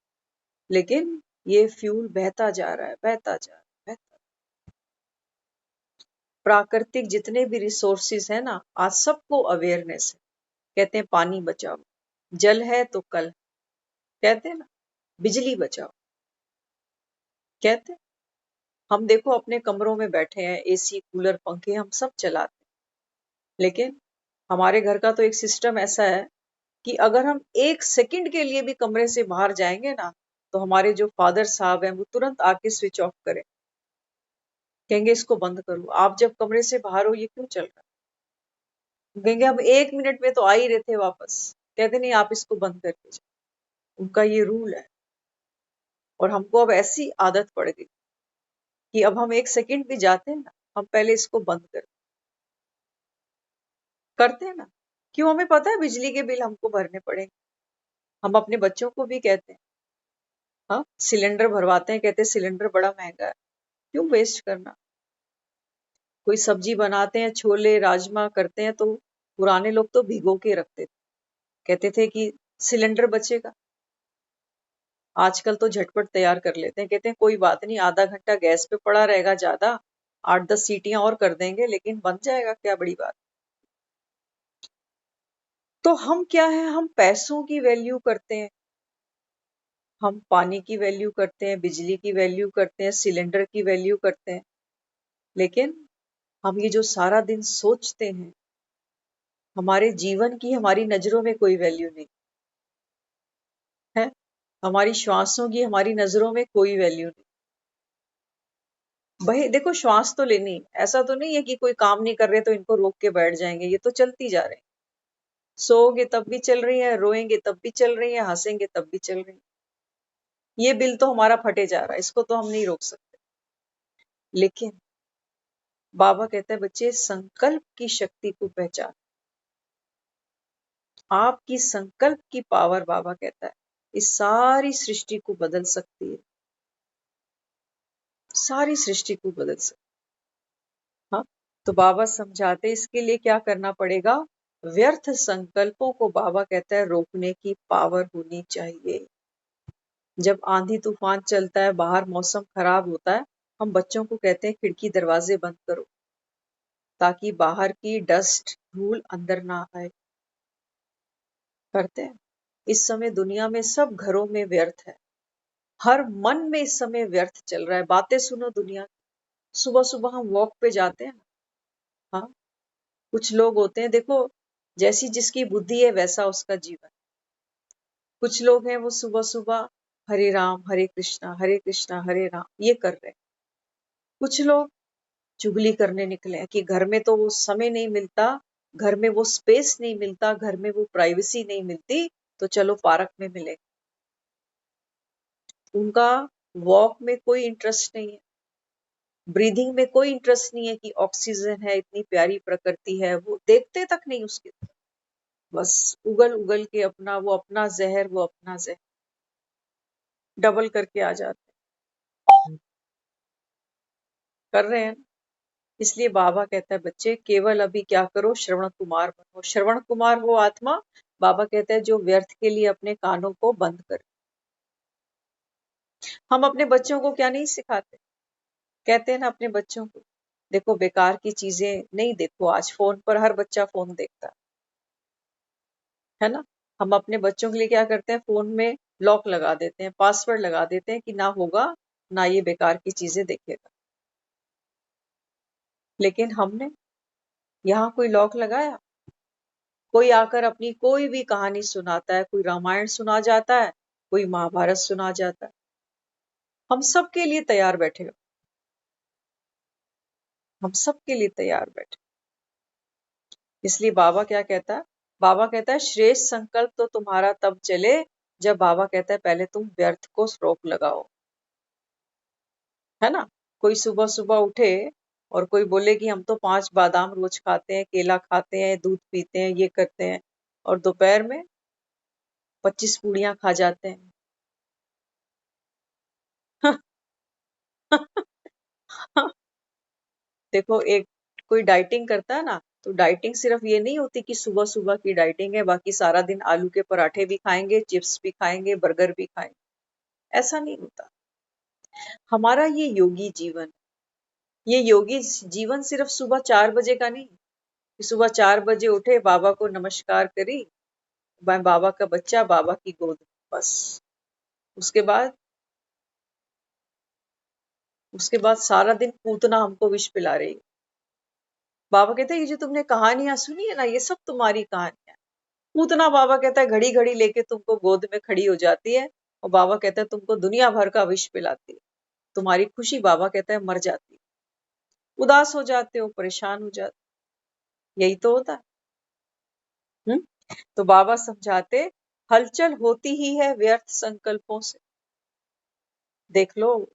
लेकिन ये फ्यूल बहता जा रहा है, बहता जा रहा है, बहता। प्राकृतिक जितने भी रिसोर्सेज है ना, आज सबको अवेयरनेस है। कहते हैं पानी बचाओ, जल है तो कल, कहते हैं ना, बिजली बचाओ, कहते हैं। हम देखो अपने कमरों में बैठे हैं, एसी कूलर पंखे हम सब चलाते हैं, लेकिन हमारे घर का तो एक सिस्टम ऐसा है कि अगर हम एक सेकंड के लिए भी कमरे से बाहर जाएंगे ना, तो हमारे जो फादर साहब हैं वो तुरंत आके स्विच ऑफ करें, कहेंगे इसको बंद करो, आप जब कमरे से बाहर हो ये क्यों चल रहा है। कहेंगे हम 1 मिनट में तो आ ही रहे थे वापस, कहते नहीं आप इसको बंद करके जाओ। उनका ये रूल है, और हमको अब ऐसी आदत पड़ गई कि अब हम 1 सेकंड भी जाते हैं ना, हम पहले इसको बंद करते हैं ना। क्यों, हमें पता है बिजली के बिल हमको भरने पड़ेंगे। हम अपने बच्चों को भी कहते हैं, हाँ सिलेंडर भरवाते हैं, कहते हैं सिलेंडर बड़ा महंगा है, क्यों वेस्ट करना। कोई सब्जी बनाते हैं, छोले राजमा करते हैं, तो पुराने लोग तो भिगो के रखते थे, कहते थे कि सिलेंडर बचेगा। आजकल तो झटपट तैयार कर लेते हैं, कहते हैं कोई बात नहीं, आधा घंटा गैस पे पड़ा रहेगा, ज्यादा 8-10 सीटियां और कर देंगे, लेकिन बन जाएगा, क्या बड़ी बात। तो हम क्या है, हम पैसों की वैल्यू करते हैं, हम पानी की वैल्यू करते हैं, बिजली की वैल्यू करते हैं, सिलेंडर की वैल्यू करते हैं, लेकिन हम ये जो सारा दिन सोचते हैं, हमारे जीवन की हमारी नजरों में कोई वैल्यू नहीं है। हमारी श्वासों की हमारी नजरों में कोई वैल्यू नहीं। भाई देखो, श्वास तो लेनी, ऐसा तो नहीं है कि कोई काम नहीं कर रहे तो इनको रोक के बैठ जाएंगे, ये तो चलती जा रहे हैं। सोओगे तब भी चल रही है, रोएंगे तब भी चल रही है, हंसेंगे तब भी चल रही है। ये बिल तो हमारा फटे जा रहा है, इसको तो हम नहीं रोक सकते। लेकिन बाबा कहता है बच्चे, संकल्प की शक्ति को पहचान। आपकी संकल्प की पावर, बाबा कहता है, इस सारी सृष्टि को बदल सकती है, सारी सृष्टि को बदल सकती है। हाँ, तो बाबा समझाते इसके लिए क्या करना पड़ेगा। व्यर्थ संकल्पों को बाबा कहता है रोकने की पावर होनी चाहिए। जब आंधी तूफान चलता है, बाहर मौसम खराब होता है, हम बच्चों को कहते हैं खिड़की दरवाजे बंद करो, ताकि बाहर की डस्ट धूल अंदर ना आए। करते हैं। इस समय दुनिया में सब घरों में व्यर्थ है, हर मन में इस समय व्यर्थ चल रहा है। बातें सुनो दुनिया की। सुबह सुबह हम वॉक पे जाते हैं, हाँ कुछ लोग होते हैं, देखो जैसी जिसकी बुद्धि है वैसा उसका जीवन। कुछ लोग हैं वो सुबह सुबह हरे कृष्णा हरे राम ये कर रहे हैं। कुछ लोग चुगली करने निकले हैं कि घर में तो वो समय नहीं मिलता, घर में वो स्पेस नहीं मिलता, घर में वो प्राइवेसी नहीं मिलती, तो चलो पार्क में मिले। उनका वॉक में कोई इंटरेस्ट नहीं है, ब्रीदिंग में कोई इंटरेस्ट नहीं है कि ऑक्सीजन है, इतनी प्यारी प्रकृति है, वो देखते तक नहीं उसके। बस उगल उगल के अपना, वो अपना जहर, वो अपना जहर डबल करके आ जाते हैं। कर रहे हैं। इसलिए बाबा कहता है बच्चे, केवल अभी क्या करो, श्रवण कुमार बनो। श्रवण कुमार वो आत्मा, बाबा कहता है, जो व्यर्थ के लिए अपने कानों को बंद करे। हम अपने बच्चों को क्या नहीं सिखाते, कहते हैं ना अपने बच्चों को, देखो बेकार की चीजें नहीं देखो, आज फोन पर हर बच्चा फोन देखता है ना। हम अपने बच्चों के लिए क्या करते हैं, फोन में लॉक लगा देते हैं, पासवर्ड लगा देते हैं कि ना होगा, ना ये बेकार की चीजें देखेगा। लेकिन हमने यहाँ कोई लॉक लगाया? कोई आकर अपनी कोई भी कहानी सुनाता है, कोई रामायण सुना जाता है, कोई महाभारत सुना जाता है, हम सबके लिए तैयार बैठे हो, हम सबके लिए तैयार बैठे। इसलिए बाबा क्या कहता है, बाबा कहता है श्रेष्ठ संकल्प तो तुम्हारा तब चले जब, बाबा कहता है पहले तुम व्यर्थ को रोक लगाओ, है ना। कोई सुबह सुबह उठे और कोई बोले कि हम तो 5 बादाम रोज खाते हैं, केला खाते हैं, दूध पीते हैं, ये करते हैं, और दोपहर में 25 पूड़ियां खा जाते हैं। देखो, एक कोई डाइटिंग करता है ना, तो डाइटिंग सिर्फ ये नहीं होती कि सुबह सुबह की डाइटिंग है, बाकी सारा दिन आलू के पराठे भी खाएंगे, चिप्स भी खाएंगे, बर्गर भी खाएंगे। ऐसा नहीं होता। हमारा ये योगी जीवन, ये योगी जीवन सिर्फ सुबह 4 बजे का नहीं कि सुबह 4 बजे उठे, बाबा को नमस्कार करी, मैं बाबा का बच्चा, बाबा की गोद में, बस। उसके बाद सारा दिन पूतना हमको विष पिला रही है। बाबा कहते हैं ये जो तुमने कहानियां सुनी है ना, ये सब तुम्हारी कहानियां। पूतना बाबा कहता है घड़ी घड़ी लेके तुमको गोद में खड़ी हो जाती है, और बाबा कहता है तुमको दुनिया भर का विष पिलाती है। तुम्हारी खुशी बाबा कहता है मर जाती है, उदास हो जाते हो, परेशान हो जाते, यही तो होता है। तो बाबा समझाते, हलचल होती ही है व्यर्थ संकल्पों से। देख लो,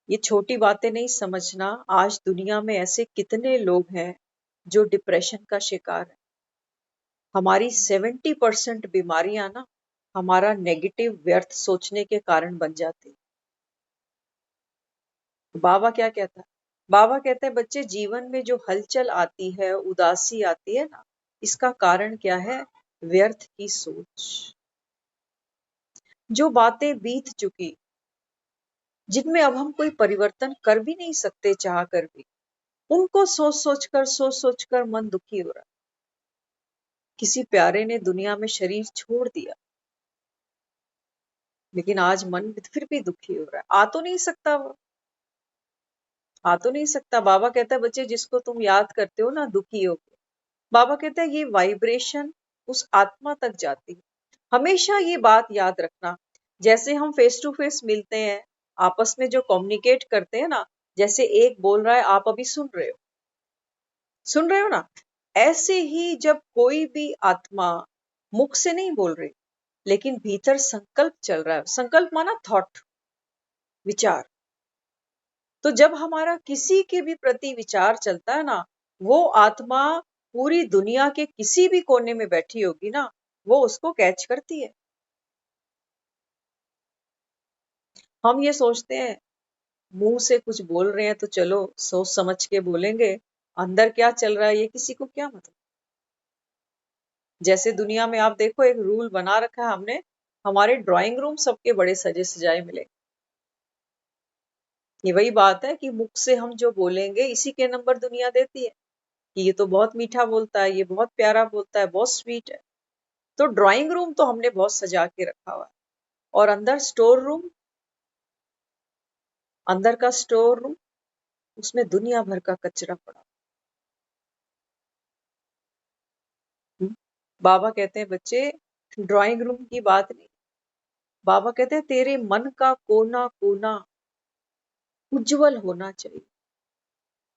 ये छोटी बातें नहीं समझना। आज दुनिया में ऐसे कितने लोग हैं जो डिप्रेशन का शिकार है। हमारी 70% बीमारियां ना हमारा नेगेटिव व्यर्थ सोचने के कारण बन जाती। बाबा क्या कहता है? बाबा कहते हैं बच्चे, जीवन में जो हलचल आती है, उदासी आती है ना, इसका कारण क्या है? व्यर्थ की सोच। जो बातें बीत चुकी, जिनमें अब हम कोई परिवर्तन कर भी नहीं सकते चाह कर भी, उनको सोच सोच कर मन दुखी हो रहा है। किसी प्यारे ने दुनिया में शरीर छोड़ दिया, लेकिन आज मन फिर भी दुखी हो रहा है। आ तो नहीं सकता वो, आ तो नहीं सकता। बाबा कहता है बच्चे, जिसको तुम याद करते हो ना दुखी हो, बाबा कहता है ये वाइब्रेशन उस आत्मा तक जाती है। हमेशा ये बात याद रखना। जैसे हम फेस टू फेस मिलते हैं, आपस में जो कम्युनिकेट करते हैं ना, जैसे एक बोल रहा है, आप अभी सुन रहे हो ना, ऐसे ही जब कोई भी आत्मा मुख से नहीं बोल रही, लेकिन भीतर संकल्प चल रहा है, संकल्प माना थॉट, विचार, तो जब हमारा किसी के भी प्रति विचार चलता है ना, वो आत्मा पूरी दुनिया के किसी भी कोने में बैठी होगी ना, वो उसको कैच करती है। हम ये सोचते हैं मुंह से कुछ बोल रहे हैं तो चलो सोच समझ के बोलेंगे, अंदर क्या चल रहा है ये किसी को क्या मतलब। जैसे दुनिया में आप देखो, एक रूल बना रखा है हमने, हमारे ड्राइंग रूम सबके बड़े सजे सजाए मिले। ये वही बात है कि मुख से हम जो बोलेंगे, इसी के नंबर दुनिया देती है कि ये तो बहुत मीठा बोलता है, ये बहुत प्यारा बोलता है, बहुत स्वीट है। तो ड्राइंग रूम तो हमने बहुत सजा के रखा हुआ है, और अंदर स्टोर रूम, अंदर का स्टोर रूम, उसमें दुनिया भर का कचरा पड़ा। बाबा कहते हैं बच्चे, ड्राइंग रूम की बात नहीं, बाबा कहते हैं तेरे मन का कोना कोना उज्जवल होना चाहिए।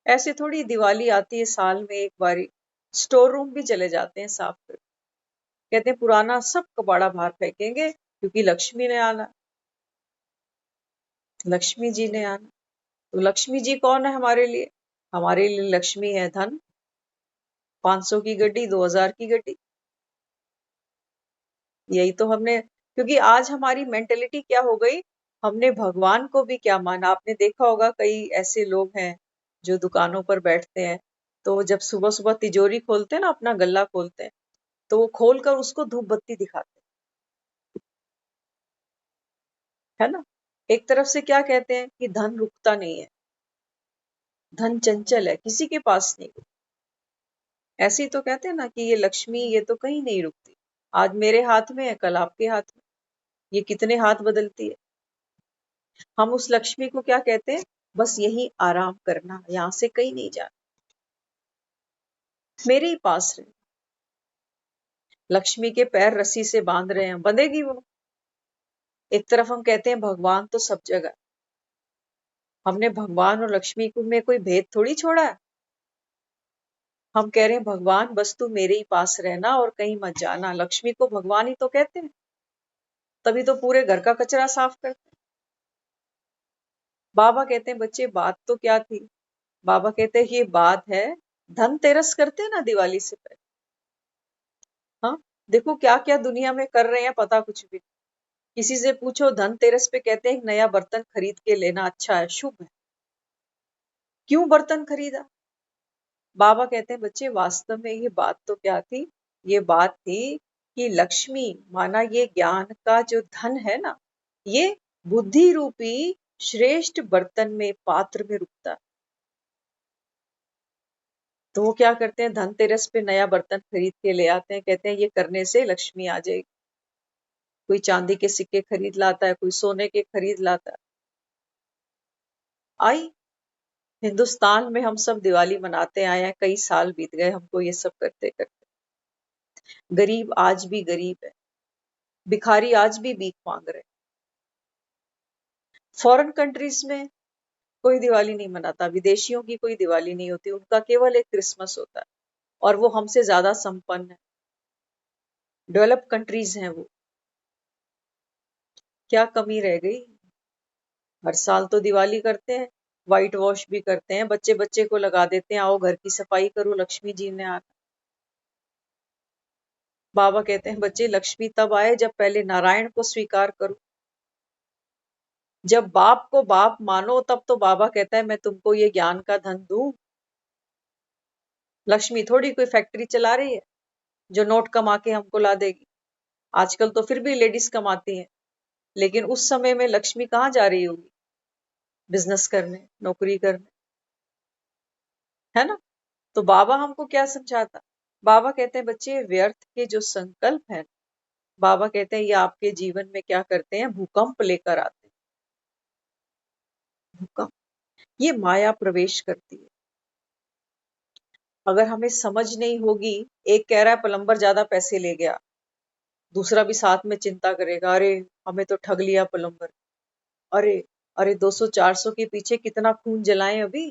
ऐसे थोड़ी दिवाली आती है साल में एक बारी, स्टोर रूम भी चले जाते हैं साफ कर। कहते हैं पुराना सब कबाड़ा बाहर फेंकेंगे, क्योंकि लक्ष्मी ने आना, लक्ष्मी जी ने आना। तो लक्ष्मी जी कौन है हमारे लिए? हमारे लिए लक्ष्मी है धन, 500 की गड्डी, 2000 की गड्डी। यही तो हमने, क्योंकि आज हमारी मेंटेलिटी क्या हो गई, हमने भगवान को भी क्या माना। आपने देखा होगा कई ऐसे लोग हैं जो दुकानों पर बैठते हैं, तो जब सुबह सुबह तिजोरी खोलते हैं ना, अपना गल्ला खोलते हैं, तो वो खोल कर उसको धूप बत्ती दिखाते हैं, है ना। एक तरफ से क्या कहते हैं कि धन रुकता नहीं है, धन चंचल है, किसी के पास नहीं। ऐसे ही तो कहते हैं ना कि ये लक्ष्मी, ये तो कहीं नहीं रुकती, आज मेरे हाथ में है, कल आपके हाथ में, ये कितने हाथ बदलती है। हम उस लक्ष्मी को क्या कहते हैं? बस यही आराम करना, यहां से कहीं नहीं जाना, मेरे ही पास रहे। लक्ष्मी के पैर रस्सी से बांध रहे हैं, बंधेगी वो। एक तरफ हम कहते हैं भगवान तो सब जगह, हमने भगवान और लक्ष्मी को में कोई भेद थोड़ी छोड़ा है। हम कह रहे हैं भगवान बस तू मेरे ही पास रहना और कहीं मत जाना। लक्ष्मी को भगवान ही तो कहते हैं, तभी तो पूरे घर का कचरा साफ करते हैं। बाबा कहते हैं बच्चे, बात तो क्या थी? बाबा कहते हैं ये बात है, धनतेरस करते हैं ना दिवाली से पहले। हाँ, देखो क्या क्या दुनिया में कर रहे हैं, पता कुछ भी। किसी से पूछो, धनतेरस पे कहते हैं एक नया बर्तन खरीद के लेना अच्छा है, शुभ है। क्यों बर्तन खरीदा? बाबा कहते हैं बच्चे वास्तव में ये बात तो क्या थी, ये बात थी कि लक्ष्मी माना ये ज्ञान का जो धन है ना, ये बुद्धि रूपी श्रेष्ठ बर्तन में पात्र में रुकता है। तो वो क्या करते हैं, धनतेरस पे नया बर्तन खरीद के ले आते हैं, कहते हैं ये करने से लक्ष्मी आ जाएगी। कोई चांदी के सिक्के खरीद लाता है, कोई सोने के खरीद लाता है। आई हिंदुस्तान में हम सब दिवाली मनाते आए हैं, कई साल बीत गए हमको ये सब करते करते। गरीब आज भी गरीब है, भिखारी आज भी भीख मांग रहे। फॉरेन कंट्रीज में कोई दिवाली नहीं मनाता, विदेशियों की कोई दिवाली नहीं होती, उनका केवल एक क्रिसमस होता है और वो हमसे ज्यादा संपन्न है, डेवलप कंट्रीज हैं वो। क्या कमी रह गई? हर साल तो दिवाली करते हैं, व्हाइट वॉश भी करते हैं, बच्चे बच्चे को लगा देते हैं, आओ घर की सफाई करो, लक्ष्मी जी ने आना। बाबा कहते हैं बच्चे लक्ष्मी तब आए जब पहले नारायण को स्वीकार करो। जब बाप को बाप मानो तब तो बाबा कहता है मैं तुमको ये ज्ञान का धन दूं। लक्ष्मी थोड़ी कोई फैक्ट्री चला रही है जो नोट कमा के हमको ला देगी। आजकल तो फिर भी लेडीज कमाती हैं, लेकिन उस समय में लक्ष्मी कहाँ जा रही होगी? बिजनेस करने, नौकरी करने, है ना? तो बाबा हमको क्या समझाता? बाबा कहते हैं बच्चे व्यर्थ के जो संकल्प है, बाबा कहते हैं ये आपके जीवन में क्या करते हैं, भूकंप लेकर आते हैं। भूकंप, ये माया प्रवेश करती है। अगर हमें समझ नहीं होगी, एक कह रहा है प्लम्बर ज्यादा पैसे ले गया, दूसरा भी साथ में चिंता करेगा, अरे हमें तो ठग लिया प्लम्बर। अरे अरे 200-400 के पीछे कितना खून जलाएं अभी,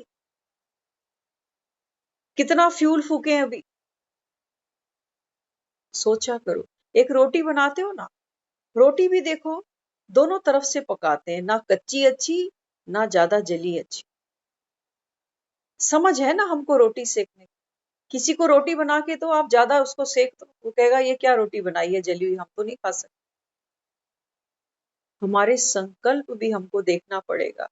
कितना फ्यूल फूके हैं अभी। सोचा करो, एक रोटी बनाते हो ना, रोटी भी देखो दोनों तरफ से पकाते हैं, ना कच्ची अच्छी ना ज्यादा जली अच्छी। समझ है ना हमको रोटी सेकने की। किसी को रोटी बना के तो आप ज्यादा उसको सेक दो, वो कहेगा ये क्या रोटी बनाई है जली हुई, हम तो नहीं खा सकते। हमारे संकल्प भी हमको देखना पड़ेगा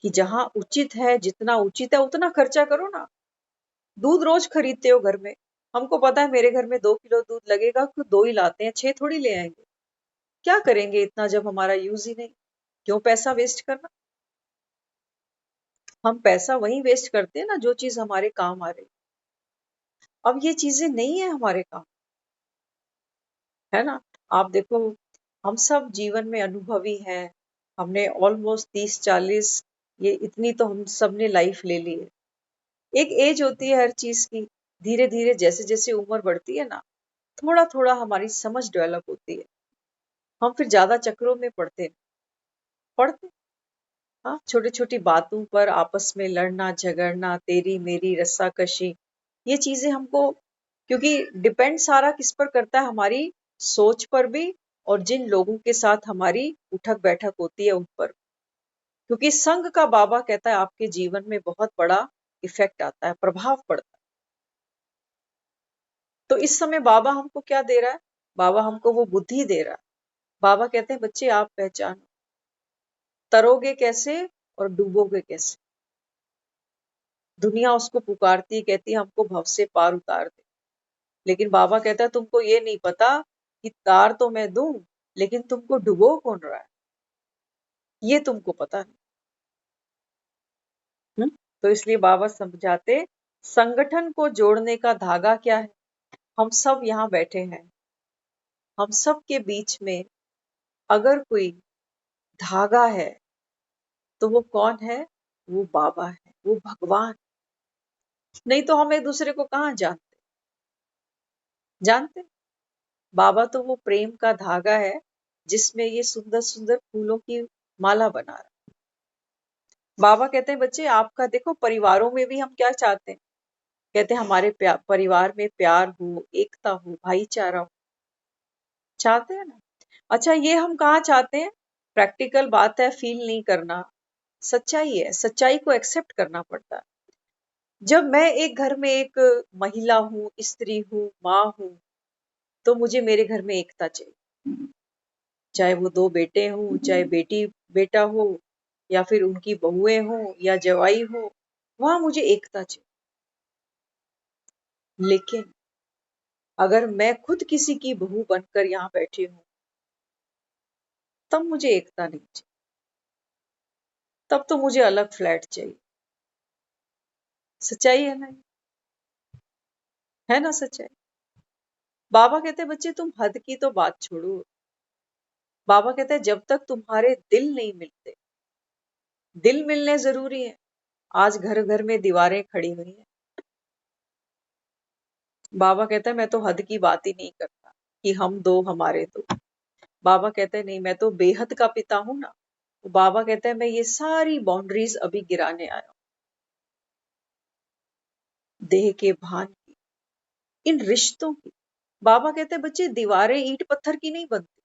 कि जहां उचित है, जितना उचित है उतना खर्चा करो ना। दूध रोज खरीदते हो घर में, हमको पता है मेरे घर में 2 किलो दूध लगेगा, तो 2 ही लाते हैं, 6 थोड़ी ले आएंगे। क्या करेंगे इतना जब हमारा यूज ही नहीं, क्यों पैसा वेस्ट करना? हम पैसा वहीं वेस्ट करते हैं ना जो चीज हमारे काम आ रही। अब ये चीजें नहीं है हमारे काम, है ना? आप देखो, हम सब जीवन में अनुभवी हैं, हमने ऑलमोस्ट 30-40, ये इतनी तो हम सब ने लाइफ ले ली है। एक एज होती है हर चीज की, धीरे धीरे जैसे जैसे उम्र बढ़ती है ना, थोड़ा थोड़ा हमारी समझ डेवलप होती है। हम फिर ज्यादा चक्रों में पड़ते। हाँ, छोटी छोटी बातों पर आपस में लड़ना झगड़ना, तेरी मेरी रस्साकशी, ये चीजें हमको, क्योंकि डिपेंड सारा किस पर करता है, हमारी सोच पर भी, और जिन लोगों के साथ हमारी उठक बैठक होती है उन पर। क्योंकि संघ का बाबा कहता है आपके जीवन में बहुत बड़ा इफेक्ट आता है, प्रभाव पड़ता है। तो इस समय बाबा हमको क्या दे रहा है? बाबा हमको वो बुद्धि दे रहा है। बाबा कहते हैं बच्चे आप पहचानो, तरोगे कैसे और डूबोगे कैसे। दुनिया उसको पुकारती है, कहती है हमको भव से पार उतार दे, लेकिन बाबा कहता है तुमको ये नहीं पता कि तार तो मैं दूं, लेकिन तुमको डुबो कौन रहा है, ये तुमको पता नहीं। तो इसलिए बाबा समझाते, संगठन को जोड़ने का धागा क्या है? हम सब यहाँ बैठे हैं, हम सब के बीच में अगर कोई धागा है तो वो कौन है? वो बाबा है, वो भगवान। नहीं तो हम एक दूसरे को कहाँ जानते। बाबा तो वो प्रेम का धागा है जिसमें ये सुंदर सुंदर फूलों की माला बना रहा। बाबा कहते हैं बच्चे आपका देखो, परिवारों में भी हम क्या चाहते हैं, कहते हैं हमारे परिवार में प्यार हो, एकता हो, भाईचारा हो, चाहते हैं ना? अच्छा, ये हम कहाँ चाहते हैं? प्रैक्टिकल बात है, फील नहीं करना, सच्चाई है, सच्चाई को एक्सेप्ट करना पड़ता है। जब मैं एक घर में एक महिला हूँ, स्त्री हूँ, माँ हूँ, तो मुझे मेरे घर में एकता चाहिए। चाहे वो 2 बेटे हों, चाहे बेटी बेटा हो, या फिर उनकी बहुएं हो या जवाई हो, वहां मुझे एकता चाहिए। लेकिन अगर मैं खुद किसी की बहू बनकर यहाँ बैठी हूं, तब मुझे एकता नहीं चाहिए, तब तो मुझे अलग फ्लैट चाहिए। सच्चाई है ना, है ना सच्चाई। बाबा कहते हैं बच्चे तुम हद की तो बात छोड़ो। बाबा कहते हैं जब तक तुम्हारे दिल नहीं मिलते, दिल मिलने जरूरी है। आज घर घर में दीवारें खड़ी हुई हैं। बाबा कहता है मैं तो हद की बात ही नहीं करता कि हम दो हमारे दो। बाबा कहते हैं नहीं, मैं तो बेहद का पिता हूं ना। तो बाबा कहते हैं मैं ये सारी बाउंड्रीज अभी गिराने आया हूं। देह के भान की, इन रिश्तों की। बाबा कहते हैं बच्चे दीवारें ईंट पत्थर की नहीं बनती।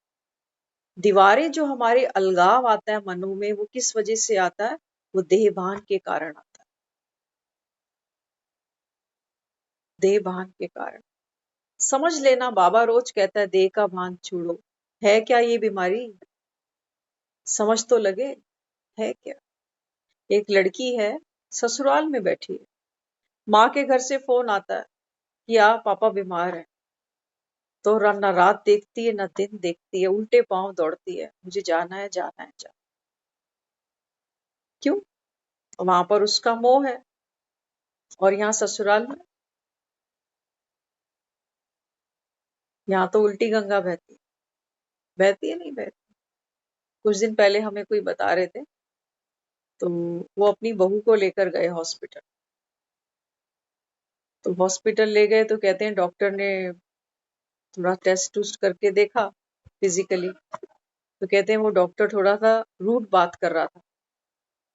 दीवारें जो हमारे अलगाव आता है मनों में, वो किस वजह से आता है? वो देह भान के कारण आता है। देह भान के कारण। समझ लेना, बाबा रोज कहता है देह का भान छोड़ो। है क्या ये बीमारी? समझ तो लगे, है क्या? एक लड़की है, ससुराल में बैठी है। माँ के घर से फोन आता है कि पापा बीमार है। तो ना रात देखती है ना दिन देखती है, उल्टे पांव दौड़ती है, मुझे जाना है जाना है जाना। क्यों? वहां पर उसका मोह है, और यहाँ ससुराल में, यहाँ तो उल्टी गंगा बहती है। बहती है नहीं बहती। कुछ दिन पहले हमें कोई बता रहे थे, तो वो अपनी बहू को लेकर गए हॉस्पिटल। तो हॉस्पिटल ले गए तो कहते हैं डॉक्टर ने थोड़ा टेस्ट टूस्ट करके देखा फिजिकली। तो कहते हैं वो डॉक्टर थोड़ा सा रूड बात कर रहा था।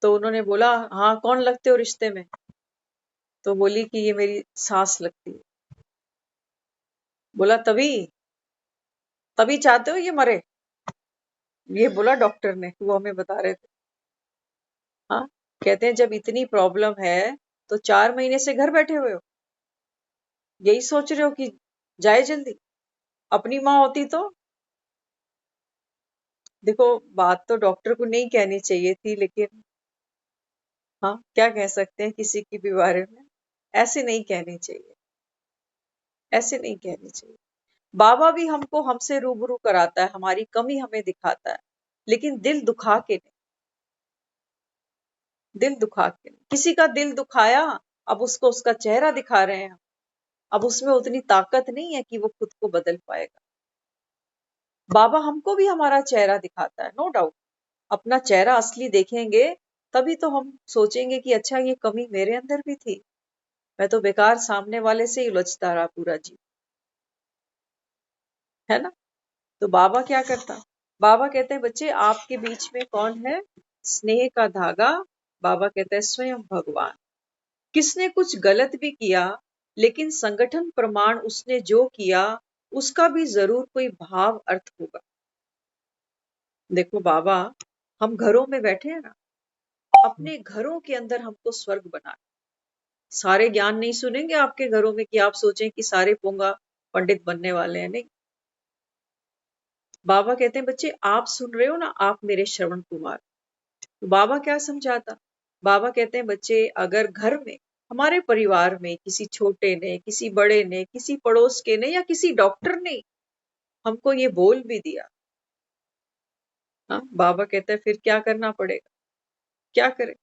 तो उन्होंने बोला हाँ कौन लगते हो रिश्ते में? तो बोली कि ये मेरी सास लगती है। बोला तभी तभी चाहते हो ये मरे? ये बोला डॉक्टर ने, वो हमें बता रहे थे। हाँ, कहते हैं जब इतनी प्रॉब्लम है तो 4 महीने से घर बैठे हुए हो, यही सोच रहे हो कि जाए जल्दी। अपनी माँ होती तो। देखो, बात तो डॉक्टर को नहीं कहनी चाहिए थी, लेकिन हाँ क्या कह सकते हैं किसी की भी बारे में। ऐसे नहीं कहनी चाहिए, ऐसे नहीं कहनी चाहिए। बाबा भी हमको हमसे रूबरू कराता है, हमारी कमी हमें दिखाता है, लेकिन दिल दुखा के नहीं। दिल दुखा के नहीं। किसी का दिल दुखाया, अब उसको उसका चेहरा दिखा रहे हैं। अब उसमें उतनी ताकत नहीं है कि वो खुद को बदल पाएगा। बाबा हमको भी हमारा चेहरा दिखाता है, नो डाउट। अपना चेहरा असली देखेंगे तभी तो हम सोचेंगे कि अच्छा ये कमी मेरे अंदर भी थी। मैं तो बेकार सामने वाले से ही उलझता रहा पूरा जीवन, है ना। तो बाबा क्या करता? बाबा कहते हैं बच्चे आपके बीच में कौन है? स्नेह का धागा। बाबा कहते हैं स्वयं भगवान। किसने कुछ गलत भी किया, लेकिन संगठन प्रमाण उसने जो किया उसका भी जरूर कोई भाव अर्थ होगा। देखो बाबा, हम घरों में बैठे हैं ना, अपने घरों के अंदर हमको स्वर्ग बना। सारे ज्ञान नहीं सुनेंगे आपके घरों में कि आप सोचें कि सारे पोंगा पंडित बनने वाले हैं, नहीं। बाबा कहते हैं बच्चे आप सुन रहे हो ना, आप मेरे श्रवण कुमार। तो बाबा क्या समझाता? बाबा कहते हैं बच्चे अगर घर में, हमारे परिवार में किसी छोटे ने, किसी बड़े ने, किसी पड़ोस के ने, या किसी डॉक्टर ने हमको ये बोल भी दिया, हाँ बाबा कहते हैं फिर क्या करना पड़ेगा? क्या करें?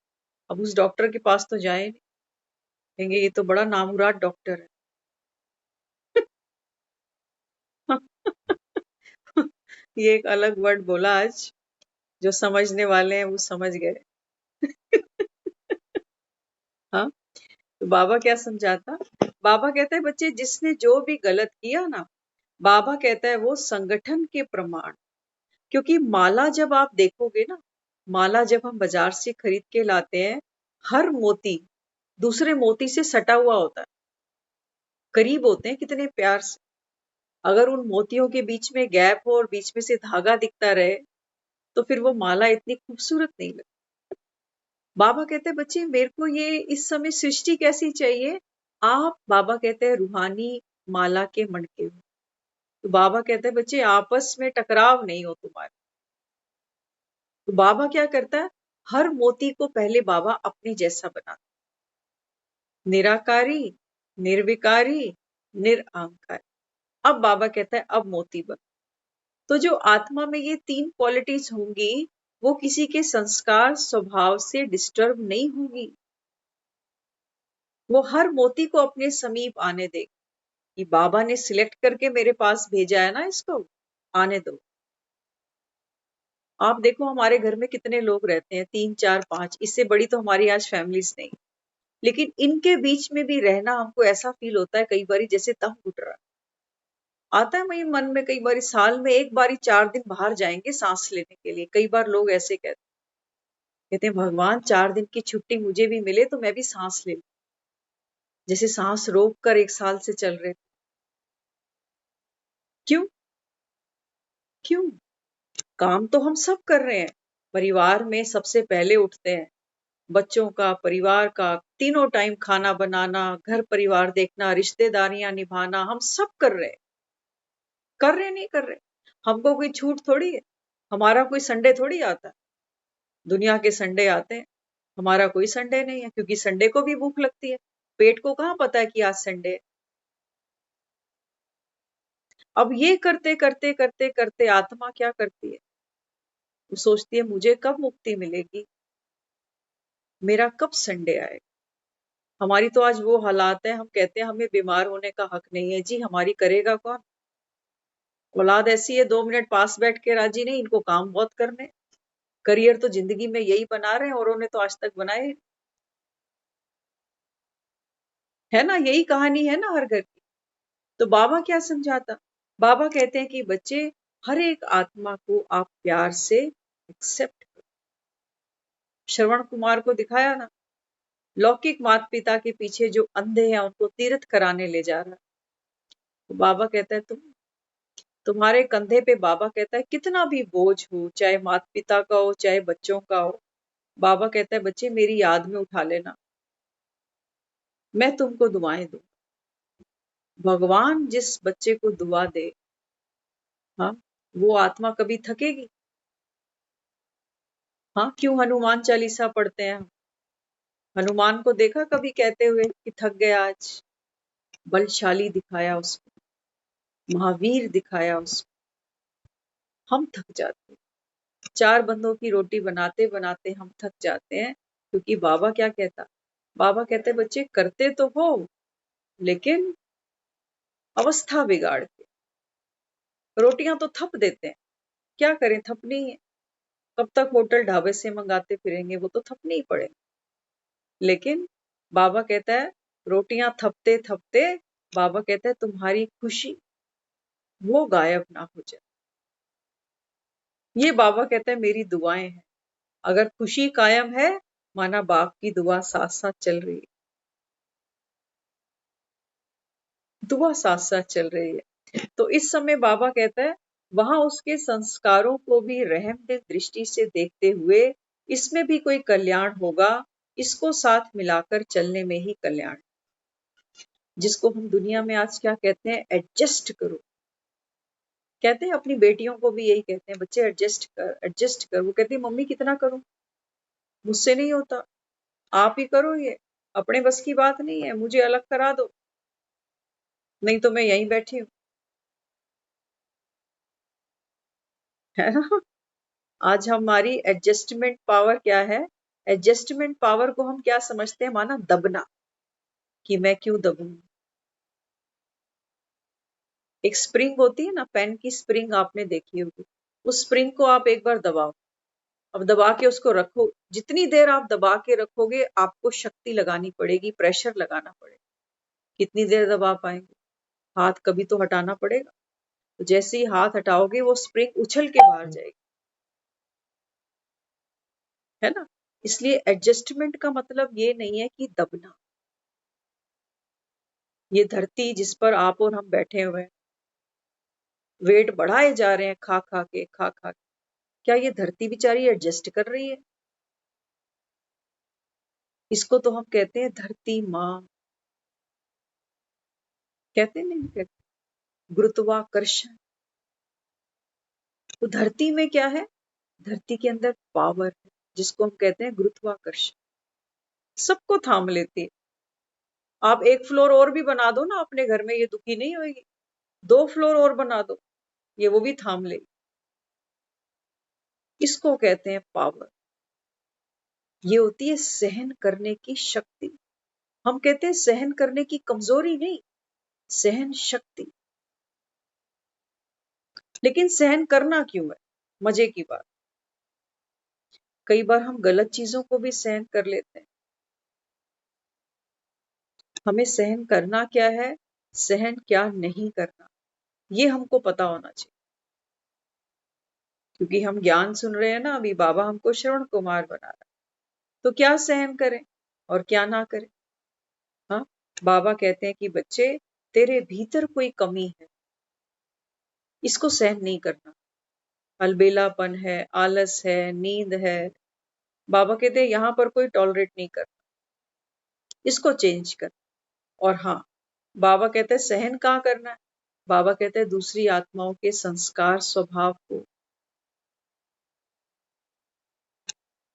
अब उस डॉक्टर के पास तो जाए नहीं, कहेंगे ये तो बड़ा नामुराद डॉक्टर है। ये एक अलग वर्ड बोला आज, जो समझने वाले हैं वो समझ गए। हाँ, तो बाबा क्या समझाता? बाबा कहते हैं बच्चे जिसने जो भी गलत किया ना, बाबा कहता है वो संगठन के प्रमाण। क्योंकि माला जब आप देखोगे ना, माला जब हम बाजार से खरीद के लाते हैं, हर मोती दूसरे मोती से सटा हुआ होता है, करीब होते हैं कितने प्यार से। अगर उन मोतियों के बीच में गैप हो और बीच में से धागा दिखता रहे, तो फिर वो माला इतनी खूबसूरत नहीं लगती। बाबा कहते हैं बच्चे मेरे को ये इस समय सृष्टि कैसी चाहिए? आप, बाबा कहते हैं, रूहानी माला के मणके हो। तो बाबा कहते हैं बच्चे आपस में टकराव नहीं हो तुम्हारे। तो बाबा क्या करता है? हर मोती को पहले बाबा अपने जैसा बनाता। निराकारी, निर्विकारी, निरअहंकार। अब बाबा कहता है अब मोती बन। तो जो आत्मा में ये 3 क्वालिटीज होंगी, वो किसी के संस्कार स्वभाव से डिस्टर्ब नहीं होगी। वो हर मोती को अपने समीप आने देगी कि बाबा ने सिलेक्ट करके मेरे पास भेजा है ना, इसको आने दो। आप देखो हमारे घर में कितने लोग रहते हैं, 3 4 5, इससे बड़ी तो हमारी आज फैमिलीज नहीं। लेकिन इनके बीच में भी रहना हमको ऐसा फील होता है कई बारी जैसे दम घुट रहा आता है। मेरे मन में कई बारी साल में एक बारी 4 दिन बाहर जाएंगे सांस लेने के लिए। कई बार लोग ऐसे कहते हैं भगवान 4 दिन की छुट्टी मुझे भी मिले तो मैं भी सांस ले लूं। जैसे सांस रोक कर 1 साल से चल रहे। क्यों? क्यों? काम तो हम सब कर रहे हैं। परिवार में सबसे पहले उठते हैं, बच्चों का, परिवार का, तीनों टाइम खाना बनाना, घर परिवार देखना, रिश्तेदारियां निभाना, हम सब कर रहे हैं। कर रहे नहीं कर रहे, हमको कोई छूट थोड़ी है। हमारा कोई संडे थोड़ी आता है। दुनिया के संडे आते हैं, हमारा कोई संडे नहीं है, क्योंकि संडे को भी भूख लगती है। पेट को कहाँ पता है कि आज संडे है। अब ये करते करते करते करते आत्मा क्या करती है, वो सोचती है मुझे कब मुक्ति मिलेगी, मेरा कब संडे आएगा। हमारी तो आज वो हालात है, हम कहते हैं हमें बीमार होने का हक नहीं है। जी हमारी करेगा कौन? औलाद ऐसी है 2 मिनट पास बैठ के राजी नहीं, इनको काम बहुत करने। करियर तो जिंदगी में यही बना रहे हैं, औरों ने तो आज तक बनाए है ना। यही कहानी है ना हर घर की। तो बाबा क्या समझाता? बाबा कहते हैं कि बच्चे, हर एक आत्मा को आप प्यार से एक्सेप्ट करो। श्रवण कुमार को दिखाया ना, लौकिक माता पिता के पीछे जो अंधे हैं उनको तीर्थ कराने ले जा रहा है। तो बाबा कहता है तुम्हारे कंधे पे, बाबा कहता है कितना भी बोझ हो, चाहे माता पिता का हो चाहे बच्चों का हो, बाबा कहता है बच्चे मेरी याद में उठा लेना, मैं तुमको दुआएं दूं। भगवान जिस बच्चे को दुआ दे, हाँ, वो आत्मा कभी थकेगी? हाँ, क्यों हनुमान चालीसा पढ़ते हैं हम? हनुमान को देखा कभी कहते हुए कि थक गया आज? बलशाली दिखाया उसको, महावीर दिखाया उसको। हम थक जाते हैं। 4 बंदों की रोटी बनाते बनाते हम थक जाते हैं, क्योंकि बाबा क्या कहता? बाबा कहते बच्चे करते तो हो, लेकिन अवस्था बिगाड़ के। रोटियां तो थप देते हैं, क्या करें, थपनी है। कब तक होटल ढाबे से मंगाते फिरेंगे, वो तो थपनी ही पड़े। लेकिन बाबा कहता है रोटियां थपते थपते, बाबा कहता है तुम्हारी खुशी वो गायब ना हो जाए। ये बाबा कहता है मेरी दुआएं हैं। अगर खुशी कायम है, माना बाप की दुआ साथ साथ चल रही है, दुआ साथ साथ चल रही है। तो इस समय बाबा कहता है वहां उसके संस्कारों को भी रहमदिल दृष्टि से देखते हुए इसमें भी कोई कल्याण होगा। इसको साथ मिलाकर चलने में ही कल्याण, जिसको हम दुनिया में आज क्या कहते हैं, एडजस्ट करो। कहते हैं अपनी बेटियों को भी यही कहते हैं, बच्चे एडजस्ट कर एडजस्ट कर। वो कहती है मम्मी कितना करूं, मुझसे नहीं होता, आप ही करो, ये अपने बस की बात नहीं है, मुझे अलग करा दो, नहीं तो मैं यहीं बैठी हूँ। है ना। आज हमारी एडजस्टमेंट पावर क्या है? एडजस्टमेंट पावर को हम क्या समझते हैं, माना दबना, कि मैं क्यों दबूं। एक स्प्रिंग होती है ना, पेन की स्प्रिंग आपने देखी होगी, उस स्प्रिंग को आप एक बार दबाओ, अब दबा के उसको रखो, जितनी देर आप दबा के रखोगे आपको शक्ति लगानी पड़ेगी, प्रेशर लगाना पड़ेगा। कितनी देर दबा पाएंगे? हाथ कभी तो हटाना पड़ेगा। तो जैसे ही हाथ हटाओगे वो स्प्रिंग उछल के बाहर जाएगी, है ना। इसलिए एडजस्टमेंट का मतलब ये नहीं है कि दबना। ये धरती जिस पर आप और हम बैठे हुए हैं, वेट बढ़ाए जा रहे हैं खा खा के, खा खा के, क्या ये धरती बेचारी एडजस्ट कर रही है? इसको तो हम कहते हैं धरती माँ, कहते नहीं कहते, गुरुत्वाकर्षण। तो धरती में क्या है? धरती के अंदर पावर है, जिसको हम कहते हैं गुरुत्वाकर्षण, सबको थाम लेती है। आप एक फ्लोर और भी बना दो ना अपने घर में, ये दुखी नहीं होगी। 2 फ्लोर और बना दो, ये वो भी थाम लेगी। इसको कहते हैं पावर। ये होती है सहन करने की शक्ति। हम कहते हैं सहन करने की कमजोरी नहीं, सहन शक्ति। लेकिन सहन करना क्यों है? मजे की बात, कई बार हम गलत चीजों को भी सहन कर लेते हैं। हमें सहन करना क्या है, सहन क्या नहीं करना, ये हमको पता होना चाहिए। क्योंकि हम ज्ञान सुन रहे हैं ना, अभी बाबा हमको श्रवण कुमार बना रहा है, तो क्या सहन करें और क्या ना करें। हाँ, बाबा कहते हैं कि बच्चे, तेरे भीतर कोई कमी है, इसको सहन नहीं करना। अलबेलापन है, आलस है, नींद है, बाबा कहते हैं यहां पर कोई टॉलरेट नहीं करना, इसको चेंज कर। और हाँ, बाबा कहते हैं सहन कहाँ करना है, बाबा कहते हैं दूसरी आत्माओं के संस्कार स्वभाव को।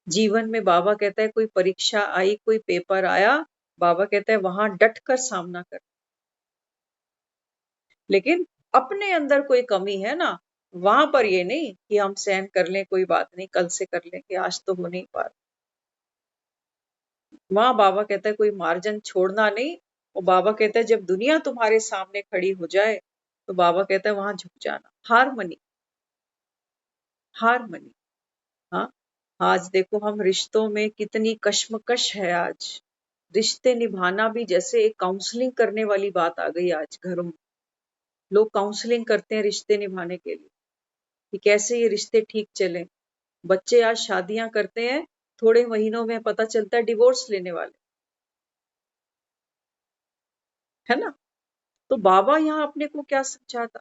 जीवन में बाबा कहता है कोई परीक्षा आई, कोई पेपर आया, बाबा कहता है वहां डट कर सामना कर। लेकिन अपने अंदर कोई कमी है ना, वहां पर ये नहीं कि हम सहन कर लें, कोई बात नहीं, कल से कर लेंगे, आज तो हो नहीं पा रहा। वहां बाबा कहता है कोई मार्जिन छोड़ना नहीं। और बाबा कहता है जब दुनिया तुम्हारे सामने खड़ी हो जाए, तो बाबा कहता है वहां झुक जाना, हार मनी, हार मनी। हाँ, आज देखो हम रिश्तों में कितनी कश्मकश है आज। रिश्ते निभाना भी जैसे एक काउंसलिंग करने वाली बात आ गई आज घरों में। लोग काउंसलिंग करते हैं रिश्ते निभाने के लिए कि कैसे ये रिश्ते ठीक चले। बच्चे आज शादियां करते हैं, थोड़े महीनों में पता चलता है डिवोर्स लेने वाले, है ना। तो बाबा यहाँ अपने को क्या समझाता,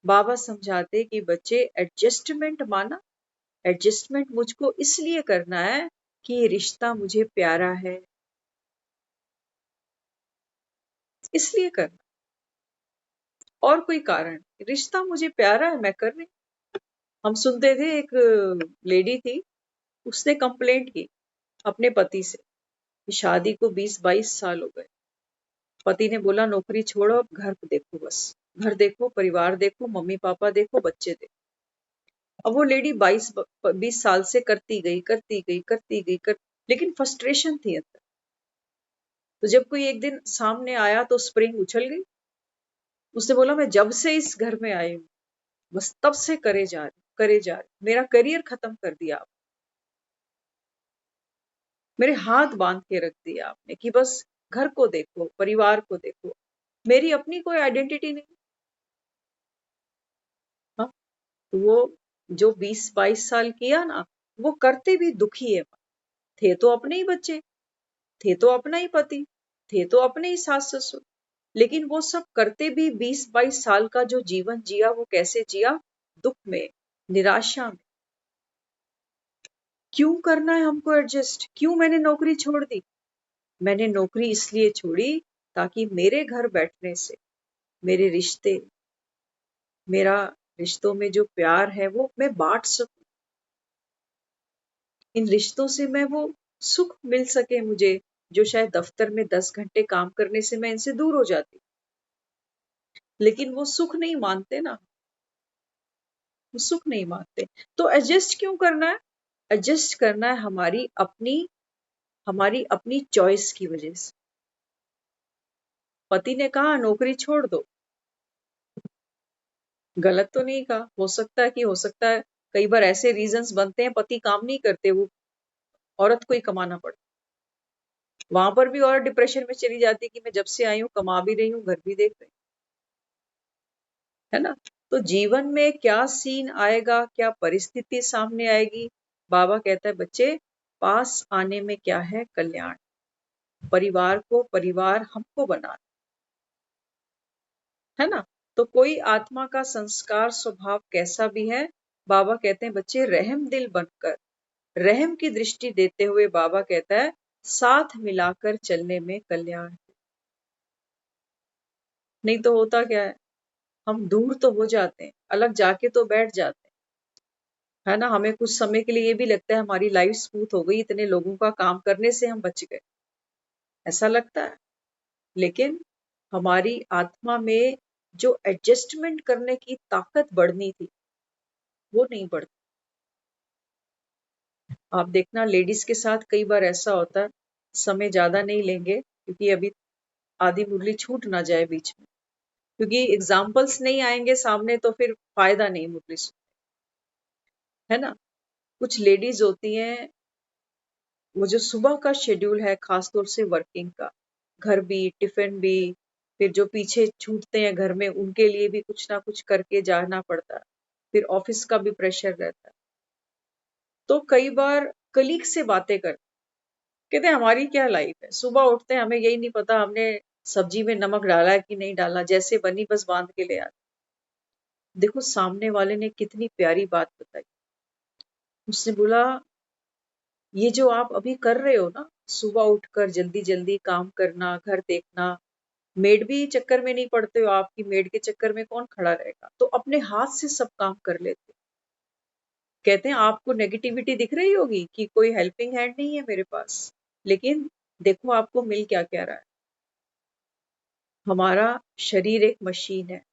बाबा समझाते कि बच्चे एडजस्टमेंट माना, एडजस्टमेंट मुझको इसलिए करना है कि ये रिश्ता मुझे प्यारा है, इसलिए करना, और कोई कारण, रिश्ता मुझे प्यारा है मैं कर रही। हम सुनते थे एक लेडी थी, उसने कंप्लेंट की अपने पति से कि शादी को 20-22 साल हो गए। पति ने बोला नौकरी छोड़ो, अब घर देखो, बस घर देखो, परिवार देखो, मम्मी पापा देखो, बच्चे देखो। अब वो लेडी 22-20 साल से करती गई, करती गई, करती गई, लेकिन फ्रस्ट्रेशन थी अंदर। तो जब कोई एक दिन सामने आया तो स्प्रिंग उछल गई। उसने बोला मैं जब से इस घर में आई हूँ, बस तब से करे जा रही, करे जा रही, मेरा करियर खत्म कर दिया आप, मेरे हाथ बांध के रख दिया आपने कि बस घर को देखो, परिवार को देखो, मेरी अपनी कोई आइडेंटिटी नहीं। हाँ, तो वो जो 20-22 साल किया ना, वो करते भी दुखी है। थे तो अपने ही बच्चे, थे तो अपना ही पति, थे तो अपने ही सास ससुर, लेकिन वो सब करते भी 20-22 साल का जो जीवन जिया, वो कैसे जिया, दुख में, निराशा में। क्यों करना है हमको एडजस्ट, क्यों मैंने नौकरी छोड़ दी? मैंने नौकरी इसलिए छोड़ी ताकि मेरे घर बैठने से मेरे रिश्ते, मेरा रिश्तों में जो प्यार है वो मैं बांट सकूं, इन रिश्तों से मैं वो सुख मिल सके मुझे, जो शायद दफ्तर में 10 घंटे काम करने से मैं इनसे दूर हो जाती। लेकिन वो सुख नहीं मानते ना, वो सुख नहीं मानते। तो एडजस्ट क्यों करना है? एडजस्ट करना है हमारी अपनी चॉइस की वजह से। पति ने कहा नौकरी छोड़ दो, गलत तो नहीं कहा। हो सकता है कई बार ऐसे रीजंस बनते हैं, पति काम नहीं करते, वो औरत को ही कमाना पड़ता, वहां पर भी औरत डिप्रेशन में चली जाती है कि मैं जब से आई हूँ कमा भी रही हूँ, घर भी देख रही हूँ, है ना। तो जीवन में क्या सीन आएगा, क्या परिस्थिति सामने आएगी, बाबा कहता है बच्चे, पास आने में क्या है कल्याण, परिवार को परिवार हमको बनाना, है ना। तो कोई आत्मा का संस्कार स्वभाव कैसा भी है, बाबा कहते हैं बच्चे रहम दिल बनकर, रहम की दृष्टि देते हुए बाबा कहता है साथ मिलाकर चलने में कल्याण। नहीं तो होता क्या है, हम दूर तो हो जाते हैं, अलग जाके तो बैठ जाते हैं, है ना। हमें कुछ समय के लिए ये भी लगता है हमारी लाइफ स्मूथ हो गई, इतने लोगों का काम करने से हम बच गए, ऐसा लगता है। लेकिन हमारी आत्मा में जो एडजस्टमेंट करने की ताकत बढ़नी थी वो नहीं बढ़ती। आप देखना लेडीज के साथ कई बार ऐसा होता है, समय ज्यादा नहीं लेंगे क्योंकि अभी आधी मुरली छूट ना जाए बीच में, क्योंकि एग्जाम्पल्स नहीं आएंगे सामने तो फिर फायदा नहीं मुरली है ना। कुछ लेडीज होती हैं, वो जो सुबह का शेड्यूल है खासतौर से वर्किंग का, घर भी टिफिन भी, फिर जो पीछे छूटते हैं घर में उनके लिए भी कुछ ना कुछ करके जाना पड़ता है, फिर ऑफिस का भी प्रेशर रहता है। तो कई बार कलीग से बातें करते, कहते हैं हमारी क्या लाइफ है, सुबह उठते हैं हमें यही नहीं पता हमने सब्जी में नमक डाला है कि नहीं डाला, जैसे बनी बस बांध के ले आते। देखो सामने वाले ने कितनी प्यारी बात बताई। उसने बोला ये जो आप अभी कर रहे हो ना, सुबह उठकर जल्दी जल्दी काम करना, घर देखना, मेड भी चक्कर में नहीं पड़ते हो, आपकी मेड के चक्कर में कौन खड़ा रहेगा, तो अपने हाथ से सब काम कर लेते हो। कहते हैं आपको नेगेटिविटी दिख रही होगी कि कोई हेल्पिंग हैंड नहीं है मेरे पास, लेकिन देखो आपको मिल क्या क्या रहा है। हमारा शरीर एक मशीन है,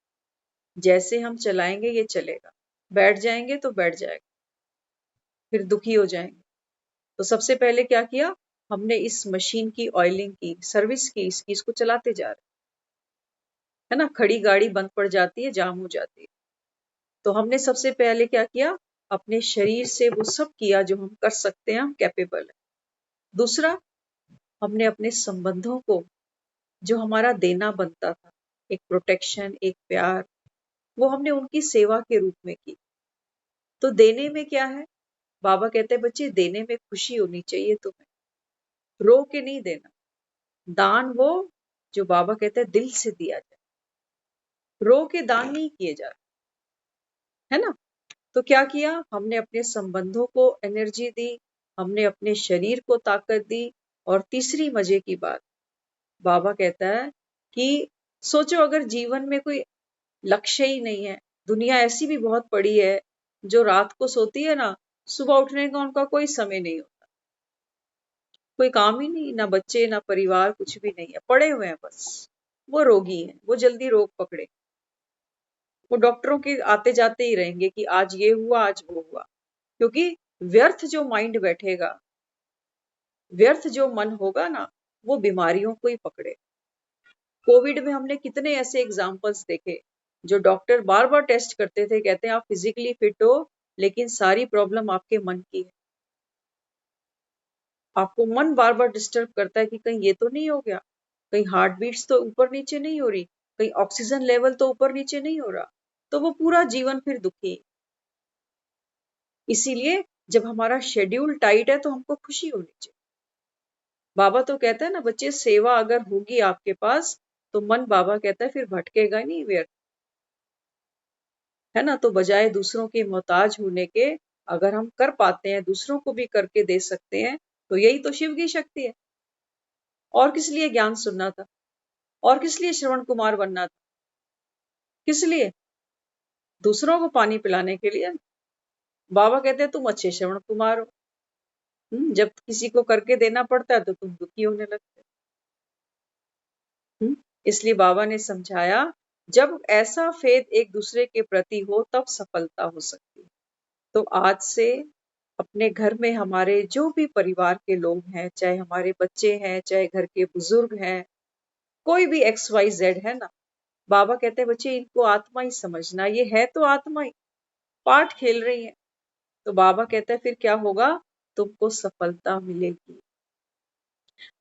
जैसे हम चलाएंगे ये चलेगा, बैठ जाएंगे तो बैठ जाएगा, फिर दुखी हो जाएंगे। तो सबसे पहले क्या किया, हमने इस मशीन की ऑयलिंग की, सर्विस की, इसकी, इसको चलाते जा रहे है ना। खड़ी गाड़ी बंद पड़ जाती है, जाम हो जाती है। तो हमने सबसे पहले क्या किया, अपने शरीर से वो सब किया जो हम कर सकते हैं, हम कैपेबल है। दूसरा, हमने अपने संबंधों को जो हमारा देना बनता था, एक प्रोटेक्शन, एक प्यार, वो हमने उनकी सेवा के रूप में की। तो देने में क्या है, बाबा कहते हैं बच्चे देने में खुशी होनी चाहिए तुम्हें, रो के नहीं देना। दान वो जो बाबा कहते हैं दिल से दिया जाए, रो के दान नहीं किए जाते, है ना। तो क्या किया, हमने अपने संबंधों को एनर्जी दी, हमने अपने शरीर को ताकत दी। और तीसरी मजे की बात, बाबा कहता है कि सोचो अगर जीवन में कोई लक्ष्य ही नहीं है, दुनिया ऐसी भी बहुत पड़ी है जो रात को सोती है ना, सुबह उठने का उनका कोई समय नहीं होता, कोई काम ही नहीं, ना बच्चे ना परिवार, कुछ भी नहीं है, पड़े हुए हैं बस। वो रोगी है, वो जल्दी रोग पकड़े, वो डॉक्टरों के आते जाते ही रहेंगे कि आज ये हुआ आज वो हुआ, क्योंकि व्यर्थ जो माइंड बैठेगा, व्यर्थ जो मन होगा ना, वो बीमारियों को ही पकड़े। कोविड में हमने कितने ऐसे एग्जाम्पल्स देखे, जो डॉक्टर बार बार टेस्ट करते थे, कहते हैं आप फिजिकली फिट हो लेकिन सारी प्रॉब्लम आपके मन की है। आपको मन बार बार डिस्टर्ब करता है कि कहीं ये तो नहीं हो गया, कहीं हार्ट बीट्स तो ऊपर नीचे नहीं हो रही, कहीं ऑक्सीजन लेवल तो ऊपर नीचे नहीं हो रहा, तो वो पूरा जीवन फिर दुखी। इसीलिए जब हमारा शेड्यूल टाइट है तो हमको खुशी होनी चाहिए। बाबा तो कहता है ना बच्चे, सेवा अगर होगी आपके पास तो मन, बाबा कहता है, फिर भटकेगा नहीं व्यर्थ, है ना। तो बजाय दूसरों के मोहताज होने के, अगर हम कर पाते हैं, दूसरों को भी करके दे सकते हैं, तो यही तो शिव की शक्ति है। और किस लिए ज्ञान सुनना था, और किस लिए श्रवण कुमार बनना था, किस लिए, दूसरों को पानी पिलाने के लिए। बाबा कहते हैं तुम अच्छे श्रवण कुमार हो। जब किसी को करके देना पड़ता है तो तुम दुखी होने लगते हो। इसलिए बाबा ने समझाया, जब ऐसा फेथ एक दूसरे के प्रति हो तब सफलता हो सकती है। तो आज से अपने घर में हमारे जो भी परिवार के लोग हैं, चाहे हमारे बच्चे हैं, चाहे घर के बुजुर्ग हैं, कोई भी XYZ है ना, बाबा कहते हैं बच्चे इनको आत्मा ही समझना, ये है तो आत्मा ही, पाठ खेल रही है। तो बाबा कहते हैं फिर क्या होगा, तुमको सफलता मिलेगी,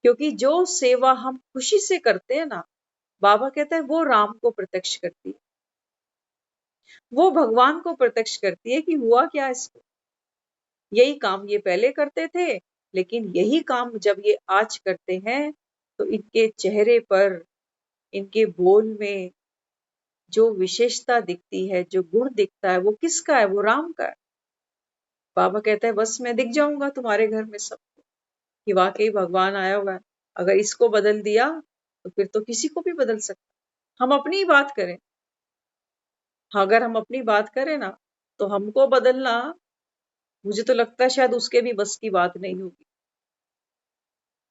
क्योंकि जो सेवा हम खुशी से करते हैं ना, बाबा कहते हैं वो राम को प्रत्यक्ष करती है, वो भगवान को प्रत्यक्ष करती है कि हुआ क्या इसको। यही काम ये पहले करते थे, लेकिन यही काम जब ये आज करते हैं तो इनके चेहरे पर, इनके बोल में जो विशेषता दिखती है, जो गुण दिखता है, वो किसका है, वो राम का है। बाबा कहता है बस मैं दिख जाऊंगा तुम्हारे घर में सबको कि वाकई भगवान आया हुआ है। अगर इसको बदल दिया तो फिर तो किसी को भी बदल सकता। हम अपनी ही बात करें, अगर हम अपनी बात करें ना, तो हमको बदलना, मुझे तो लगता है शायद उसके भी बस की बात नहीं होगी।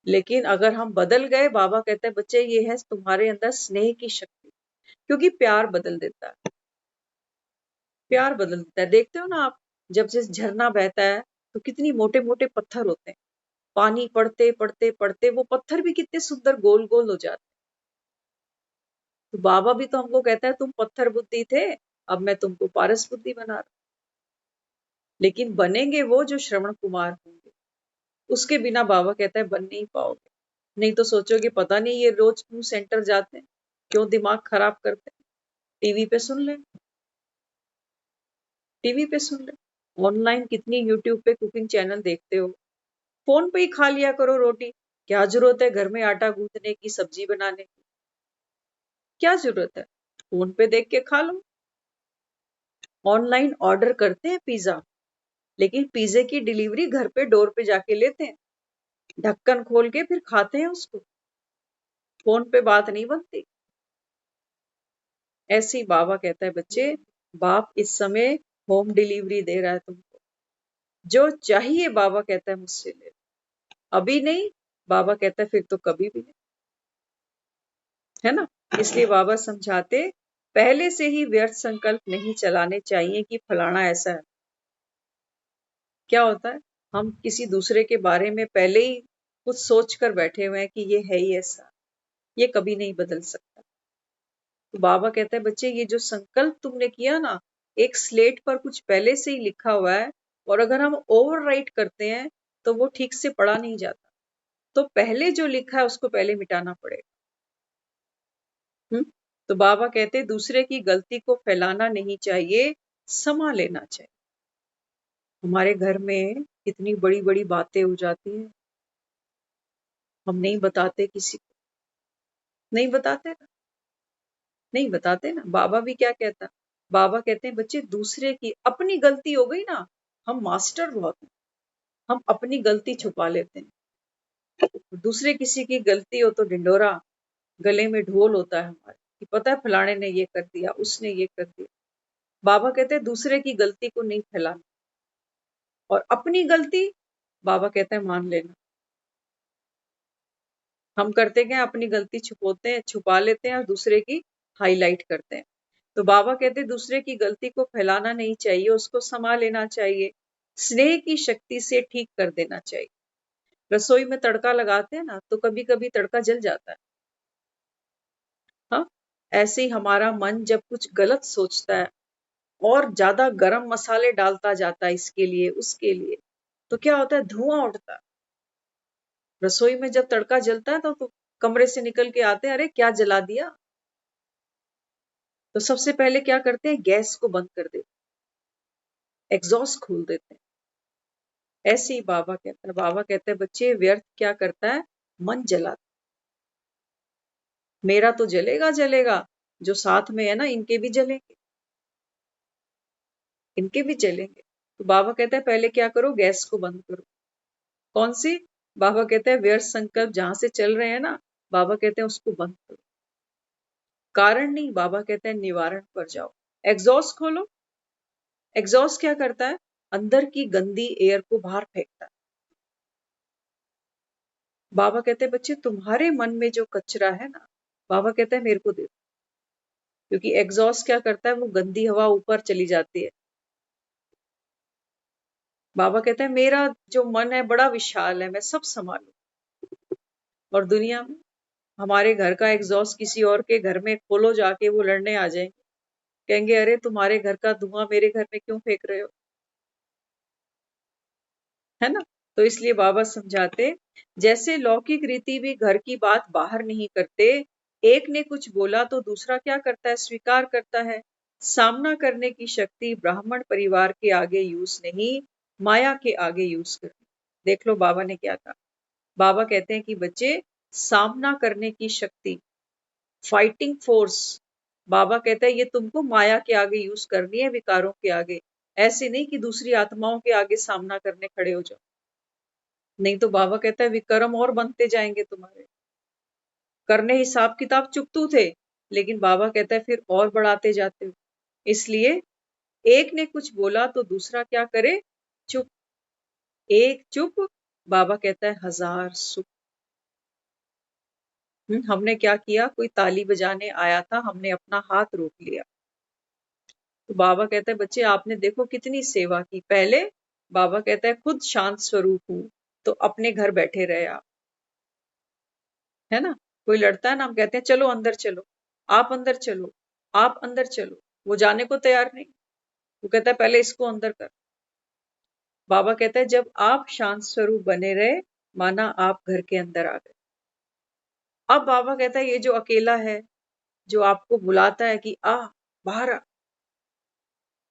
लेकिन अगर हम बदल गए, बाबा कहते हैं बच्चे ये है तुम्हारे अंदर स्नेह की शक्ति, क्योंकि प्यार बदल देता है। प्यार बदल देता है। देखते हो ना आप, जब से झरना बहता है तो कितनी मोटे मोटे पत्थर होते हैं, पानी पड़ते पड़ते पड़ते वो पत्थर भी कितने सुंदर गोल गोल हो जाते हैं। तो बाबा भी तो हमको कहता है तुम पत्थर बुद्धि थे, अब मैं तुमको पारस बुद्धि बना रहा हूं। लेकिन बनेंगे वो जो श्रवण कुमार होंगे, उसके बिना बाबा कहता है बन नहीं पाओगे। नहीं तो सोचोगे पता नहीं ये रोज क्यों सेंटर जाते हैं, क्यों दिमाग खराब करते हैं। टीवी पे सुन ले, टीवी पे सुन ले, ऑनलाइन कितनी यूट्यूब पे कुकिंग चैनल देखते हो, फोन पे ही खा लिया करो रोटी। क्या जरूरत है घर में आटा गूंथने की, सब्जी बनाने की? क्या जरूरत है? फोन पे देख के खा लो। ऑनलाइन ऑर्डर करते हैं पिज्जा, लेकिन पिज्जे की डिलीवरी घर पे डोर पे जाके लेते हैं, ढक्कन खोल के फिर खाते हैं उसको। फोन पे बात नहीं बनती। ऐसे ही बाबा कहता है बच्चे, बाप इस समय होम डिलीवरी दे रहा है तुमको, जो चाहिए बाबा कहता है मुझसे ले लो। अभी नहीं, बाबा कहता है फिर तो कभी भी नहीं, है ना। इसलिए बाबा समझाते, पहले से ही व्यर्थ संकल्प नहीं चलाने चाहिए कि फलाना ऐसा है। क्या होता है, हम किसी दूसरे के बारे में पहले ही कुछ सोच कर बैठे हुए हैं कि ये है ही ऐसा, ये कभी नहीं बदल सकता। तो बाबा कहता है बच्चे ये जो संकल्प तुमने किया ना, एक स्लेट पर कुछ पहले से ही लिखा हुआ है, और अगर हम ओवरराइट करते हैं तो वो ठीक से पढ़ा नहीं जाता। तो पहले जो लिखा है उसको पहले मिटाना पड़ेगा। तो बाबा कहते हैं दूसरे की गलती को फैलाना नहीं चाहिए, समा लेना चाहिए। हमारे घर में कितनी बड़ी बड़ी बातें हो जाती हैं, हम नहीं बताते किसी को, नहीं बताते ना, नहीं बताते ना। बाबा भी क्या कहता, बाबा कहते हैं बच्चे दूसरे की, अपनी गलती हो गई ना, हम मास्टर बहुत हैं, हम अपनी गलती छुपा लेते हैं। दूसरे किसी की गलती हो तो ढिंडोरा, गले में ढोल होता है हमारे कि पता है फलाने ने ये कर दिया, उसने ये कर दिया। बाबा कहते हैं दूसरे की गलती को नहीं फैलाना, और अपनी गलती बाबा कहते हैं मान लेना। हम करते क्या, अपनी गलती छुपाते हैं, छुपा लेते हैं और दूसरे की हाईलाइट करते हैं। तो बाबा कहते हैं दूसरे की गलती को फैलाना नहीं चाहिए, उसको समा लेना चाहिए, स्नेह की शक्ति से ठीक कर देना चाहिए। रसोई में तड़का लगाते हैं ना, तो कभी कभी तड़का जल जाता है। हाँ, ऐसे ही हमारा मन जब कुछ गलत सोचता है और ज्यादा गरम मसाले डालता जाता है इसके लिए उसके लिए, तो क्या होता है, धुआं उठता है। रसोई में जब तड़का जलता है तो कमरे से निकल के आते हैं, अरे क्या जला दिया। तो सबसे पहले क्या करते हैं, गैस को बंद कर देते, एग्जॉस्ट खोल देते हैं। ऐसे ही बाबा कहता है, बाबा कहते हैं बच्चे व्यर्थ क्या करता है, मन जलाता। मेरा तो जलेगा जलेगा, जो साथ में है ना इनके भी जलेंगे, इनके भी जलेंगे। तो बाबा कहता है पहले क्या करो, गैस को बंद करो। कौन सी? बाबा कहते हैं व्यर्थ संकल्प जहां से चल रहे हैं ना, बाबा कहते हैं उसको बंद करो। कारण नहीं, बाबा कहते हैं निवारण पर जाओ। एग्जॉस्ट खोलो। एग्जॉस्ट क्या करता है, अंदर की गंदी एयर को बाहर फेंकता है। बाबा कहते हैं बच्चे तुम्हारे मन में जो कचरा है ना, बाबा कहते हैं मेरे को दे दो। क्योंकि एग्जॉस्ट क्या करता है, वो गंदी हवा ऊपर चली जाती है। बाबा कहते हैं मेरा जो मन है बड़ा विशाल है, मैं सब संभालू। और दुनिया में हमारे घर का एग्जॉस्ट किसी और के घर में खोलो जाके, वो लड़ने आ जाएंगे, कहेंगे अरे तुम्हारे घर का धुआं मेरे घर में क्यों फेंक रहे हो, है ना। तो इसलिए बाबा समझाते, जैसे लौकिक रीति भी घर की बात बाहर नहीं करते, एक ने कुछ बोला तो दूसरा क्या करता है, स्वीकार करता है। सामना करने की शक्ति ब्राह्मण परिवार के आगे यूज नहीं, माया के आगे यूज करती। देख लो बाबा ने क्या कहा। बाबा कहते हैं कि बच्चे, सामना करने की शक्ति, फाइटिंग फोर्स, बाबा कहते हैं ये तुमको माया के आगे यूज करनी है, विकारों के आगे। ऐसे नहीं कि दूसरी आत्माओं के आगे सामना करने खड़े हो जाओ, नहीं तो बाबा कहता है विक्रम और बनते जाएंगे तुम्हारे। करने हिसाब किताब चुकतू थे, लेकिन बाबा कहता है फिर और बढ़ाते जाते हो। इसलिए एक ने कुछ बोला तो दूसरा क्या करे, चुप। एक चुप, बाबा कहता है हजार सुख। हमने क्या किया, कोई ताली बजाने आया था, हमने अपना हाथ रोक लिया। तो बाबा कहता है बच्चे आपने देखो कितनी सेवा की। पहले बाबा कहता है खुद शांत स्वरूप हूँ, तो अपने घर बैठे रहे आप, है ना। कोई लड़ता है ना, हम कहते हैं चलो अंदर चलो, आप अंदर चलो, आप अंदर चलो, वो जाने को तैयार नहीं। वो कहता है पहले इसको अंदर कर। बाबा कहता है जब आप शांत स्वरूप बने रहे, माना आप घर के अंदर आ गए। अब बाबा कहता है ये जो अकेला है, जो आपको बुलाता है कि आ, बाहर आ,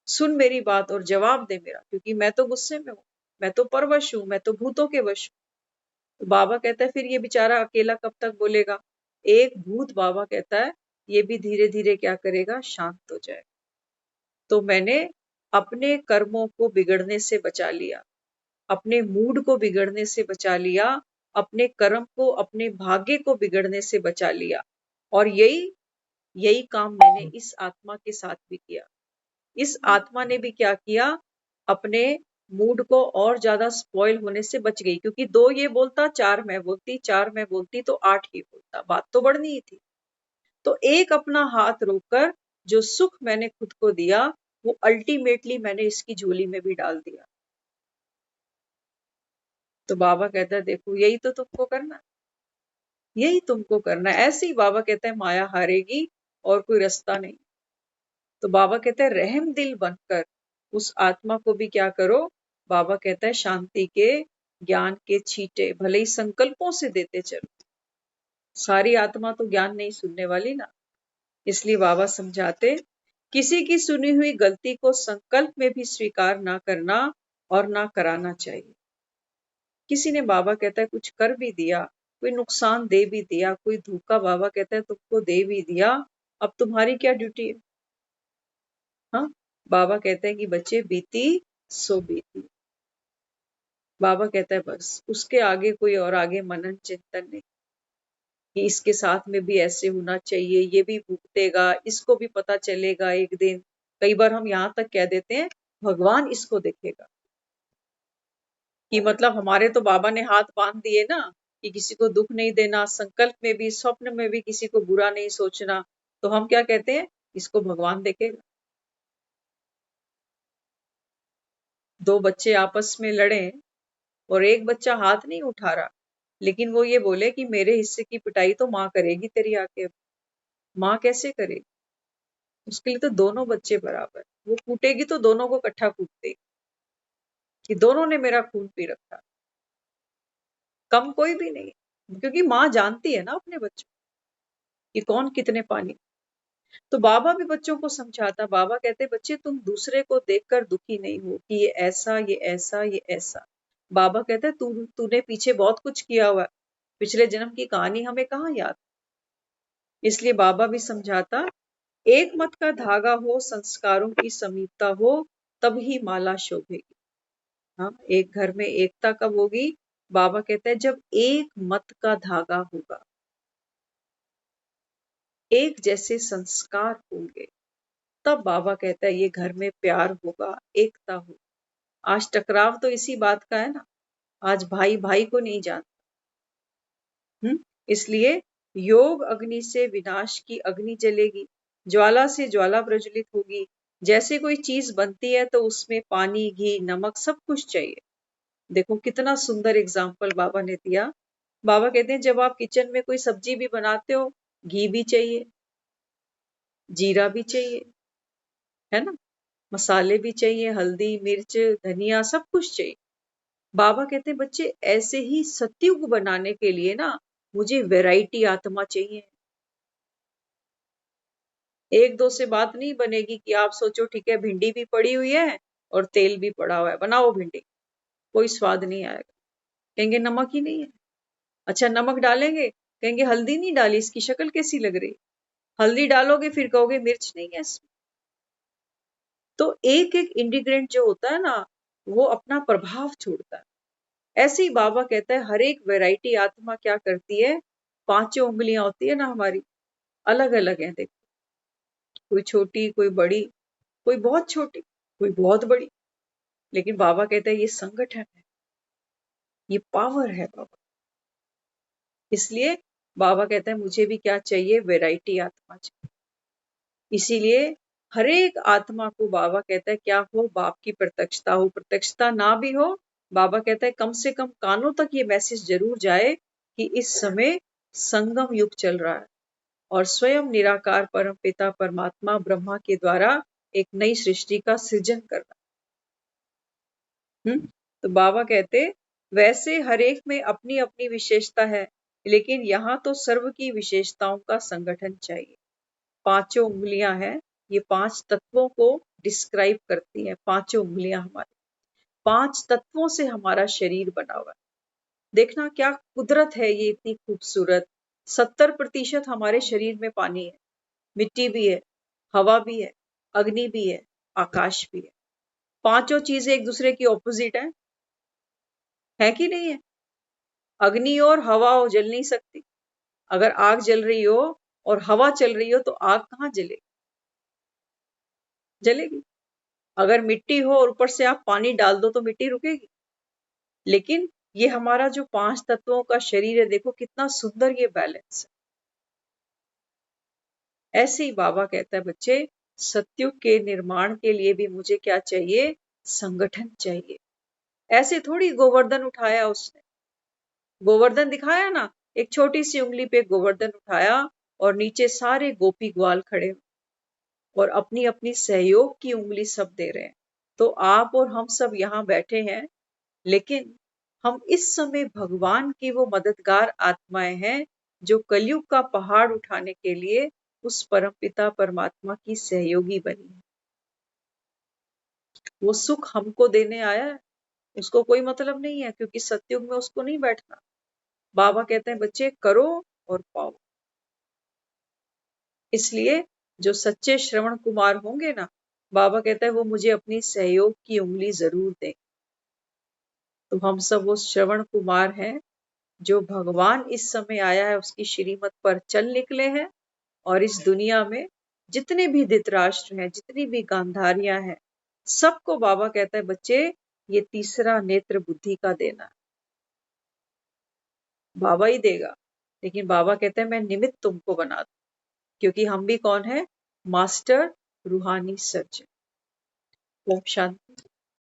सुन मेरी बात और जवाब दे मेरा, क्योंकि मैं तो गुस्से में हूं, मैं तो परवश हूं, मैं तो भूतों के वश हूं। तो बाबा कहता है फिर ये बेचारा अकेला कब तक बोलेगा। एक भूत, बाबा कहता है, ये भी धीरे धीरे क्या करेगा, शांत हो जाएगा। तो मैंने अपने कर्मों को बिगड़ने से बचा लिया, अपने मूड को बिगड़ने से बचा लिया, अपने कर्म को, अपने भाग्य को बिगड़ने से बचा लिया। और यही यही काम मैंने इस आत्मा के साथ भी किया। इस आत्मा ने भी क्या किया, अपने मूड को और ज्यादा स्पॉइल होने से बच गई, क्योंकि दो ये बोलता, चार मैं बोलती, चार मैं बोलती तो आठ ही बोलता, बात तो बढ़नी ही थी। तो एक अपना हाथ रोककर जो सुख मैंने खुद को दिया, वो अल्टीमेटली मैंने इसकी झोली में भी डाल दिया। तो बाबा कहता है देखो यही तो तुमको करना, यही तुमको करना है। ऐसे ही बाबा कहते हैं माया हारेगी और कोई रास्ता नहीं। तो बाबा कहते हैं रहम दिल बनकर उस आत्मा को भी क्या करो। बाबा कहता है शांति के, ज्ञान के छींटे भले ही संकल्पों से देते चलो। सारी आत्मा तो ज्ञान नहीं सुनने वाली ना, इसलिए बाबा समझाते किसी की सुनी हुई गलती को संकल्प में भी स्वीकार ना करना और ना कराना चाहिए। किसी ने, बाबा कहता है, कुछ कर भी दिया, कोई नुकसान दे भी दिया, कोई धोखा बाबा कहता है तुमको दे भी दिया, अब तुम्हारी क्या ड्यूटी है। हाँ, बाबा कहते हैं कि बच्चे बीती सो बीती। बाबा कहता है बस उसके आगे कोई और आगे मनन चिंतन नहीं, कि इसके साथ में भी ऐसे होना चाहिए, ये भी भुगतेगा, इसको भी पता चलेगा एक दिन। कई बार हम यहाँ तक कह देते हैं भगवान इसको देखेगा, कि मतलब हमारे तो बाबा ने हाथ बांध दिए ना, कि किसी को दुख नहीं देना, संकल्प में भी स्वप्न में भी किसी को बुरा नहीं सोचना। तो हम क्या कहते हैं, इसको भगवान देखेगा। दो बच्चे आपस में लड़े और एक बच्चा हाथ नहीं उठा रहा, लेकिन वो ये बोले कि मेरे हिस्से की पिटाई तो माँ करेगी तेरी आके। माँ कैसे करेगी, उसके लिए तो दोनों बच्चे बराबर। वो कूटेगी तो दोनों को इकट्ठा कूट देगी, कि दोनों ने मेरा खून पी रखा, कम कोई भी नहीं। क्योंकि माँ जानती है ना अपने बच्चों कि कौन कितने पानी। तो बाबा भी बच्चों को समझाता, बाबा कहते बच्चे तुम दूसरे को देखकर दुखी नहीं हो कि ये ऐसा, ये ऐसा, ये ऐसा। बाबा कहते तूने पीछे बहुत कुछ किया हुआ है, पिछले जन्म की कहानी हमें कहाँ याद। इसलिए बाबा भी समझाता, एक मत का धागा हो, संस्कारों की समीपता हो, तब ही माला शोभेगी। हाँ, एक घर में एकता कब होगी, बाबा कहते हैं जब एक मत का धागा होगा, एक जैसे संस्कार होंगे, तब बाबा कहता है ये घर में प्यार होगा, एकता हो। आज टकराव तो इसी बात का है ना, आज भाई भाई को नहीं जानता। इसलिए योग अग्नि से विनाश की अग्नि जलेगी, ज्वाला से ज्वाला प्रज्वलित होगी। जैसे कोई चीज बनती है तो उसमें पानी, घी, नमक सब कुछ चाहिए। देखो कितना सुंदर एग्जाम्पल बाबा ने दिया। बाबा कहते हैं जब आप किचन में कोई सब्जी भी बनाते हो, घी भी चाहिए, जीरा भी चाहिए, है ना, मसाले भी चाहिए, हल्दी, मिर्च, धनिया, सब कुछ चाहिए। बाबा कहते हैं बच्चे ऐसे ही सत्युग बनाने के लिए ना, मुझे वैरायटी आत्मा चाहिए। एक दो से बात नहीं बनेगी कि आप सोचो ठीक है भिंडी भी पड़ी हुई है और तेल भी पड़ा हुआ है, बनाओ भिंडी, कोई स्वाद नहीं आएगा। कहेंगे नमक ही नहीं है। अच्छा नमक डालेंगे, कहेंगे हल्दी नहीं डाली, इसकी शक्ल कैसी लग रही। हल्दी डालोगे फिर कहोगे मिर्च नहीं है इसमें। तो एक एक इंग्रेडिएंट जो होता है ना, वो अपना प्रभाव छोड़ता है। ऐसे ही बाबा कहता है हर एक वैरायटी आत्मा क्या करती है, पांचों उंगलियां होती है ना हमारी, अलग अलग है। देखो कोई छोटी, कोई बड़ी, कोई बहुत छोटी, कोई बहुत बड़ी, लेकिन बाबा कहता है ये संगठन है, ये पावर है बाबा। इसलिए बाबा कहते हैं मुझे भी क्या चाहिए, वैरायटी आत्मा चाहिए। इसीलिए हर एक आत्मा को बाबा कहता है क्या हो, बाप की प्रत्यक्षता हो। प्रत्यक्षता ना भी हो, बाबा कहता है कम से कम कानों तक ये मैसेज जरूर जाए कि इस समय संगम युग चल रहा है और स्वयं निराकार परम पिता परमात्मा ब्रह्मा के द्वारा एक नई सृष्टि का सृजन कर रहा है। तो बाबा कहते वैसे हर एक में अपनी अपनी विशेषता है, लेकिन यहाँ तो सर्व की विशेषताओं का संगठन चाहिए। पांचों उंगलियां हैं, ये 5 तत्वों को डिस्क्राइब करती हैं। पांचों उंगलियां हमारी 5 तत्वों से हमारा शरीर बना हुआ है। देखना क्या कुदरत है ये इतनी खूबसूरत। 70% हमारे शरीर में पानी है, मिट्टी भी है, हवा भी है, अग्नि भी है, आकाश भी है। पांचों चीजें एक दूसरे की ऑपोजिट है कि नहीं है? अग्नि और हवा जल नहीं सकती। अगर आग जल रही हो और हवा चल रही हो तो आग कहाँ जलेगी? जलेगी। अगर मिट्टी हो और ऊपर से आप पानी डाल दो तो मिट्टी रुकेगी। लेकिन ये हमारा जो 5 तत्वों का शरीर है, देखो कितना सुंदर ये बैलेंस है। ऐसे ही बाबा कहता है बच्चे, सत्युग के निर्माण के लिए भी मुझे क्या चाहिए, संगठन चाहिए। ऐसे थोड़ी गोवर्धन उठाया उसने, गोवर्धन दिखाया ना, एक छोटी सी उंगली पे गोवर्धन उठाया और नीचे सारे गोपी ग्वाल खड़े और अपनी अपनी सहयोग की उंगली सब दे रहे हैं। तो आप और हम सब यहाँ बैठे हैं, लेकिन हम इस समय भगवान की वो मददगार आत्माएं हैं जो कलयुग का पहाड़ उठाने के लिए उस परमपिता परमात्मा की सहयोगी बनी है। वो सुख हमको देने आया है, उसको कोई मतलब नहीं है, क्योंकि सत्युग में उसको नहीं बैठना। बाबा कहते हैं बच्चे करो और पाओ। इसलिए जो सच्चे श्रवण कुमार होंगे ना, बाबा कहता है वो मुझे अपनी सहयोग की उंगली जरूर दें। तो हम सब वो श्रवण कुमार हैं जो भगवान इस समय आया है उसकी श्रीमत पर चल निकले हैं। और इस दुनिया में जितने भी धृतराष्ट्र हैं, जितनी भी गांधारियां हैं, सबको बाबा कहता है बच्चे ये तीसरा नेत्र बुद्धि का देना है। बाबा ही देगा, लेकिन बाबा कहते हैं मैं निमित्त तुमको बना दूं, क्योंकि हम भी कौन है, मास्टर रूहानी सर्जन। ओम शांति।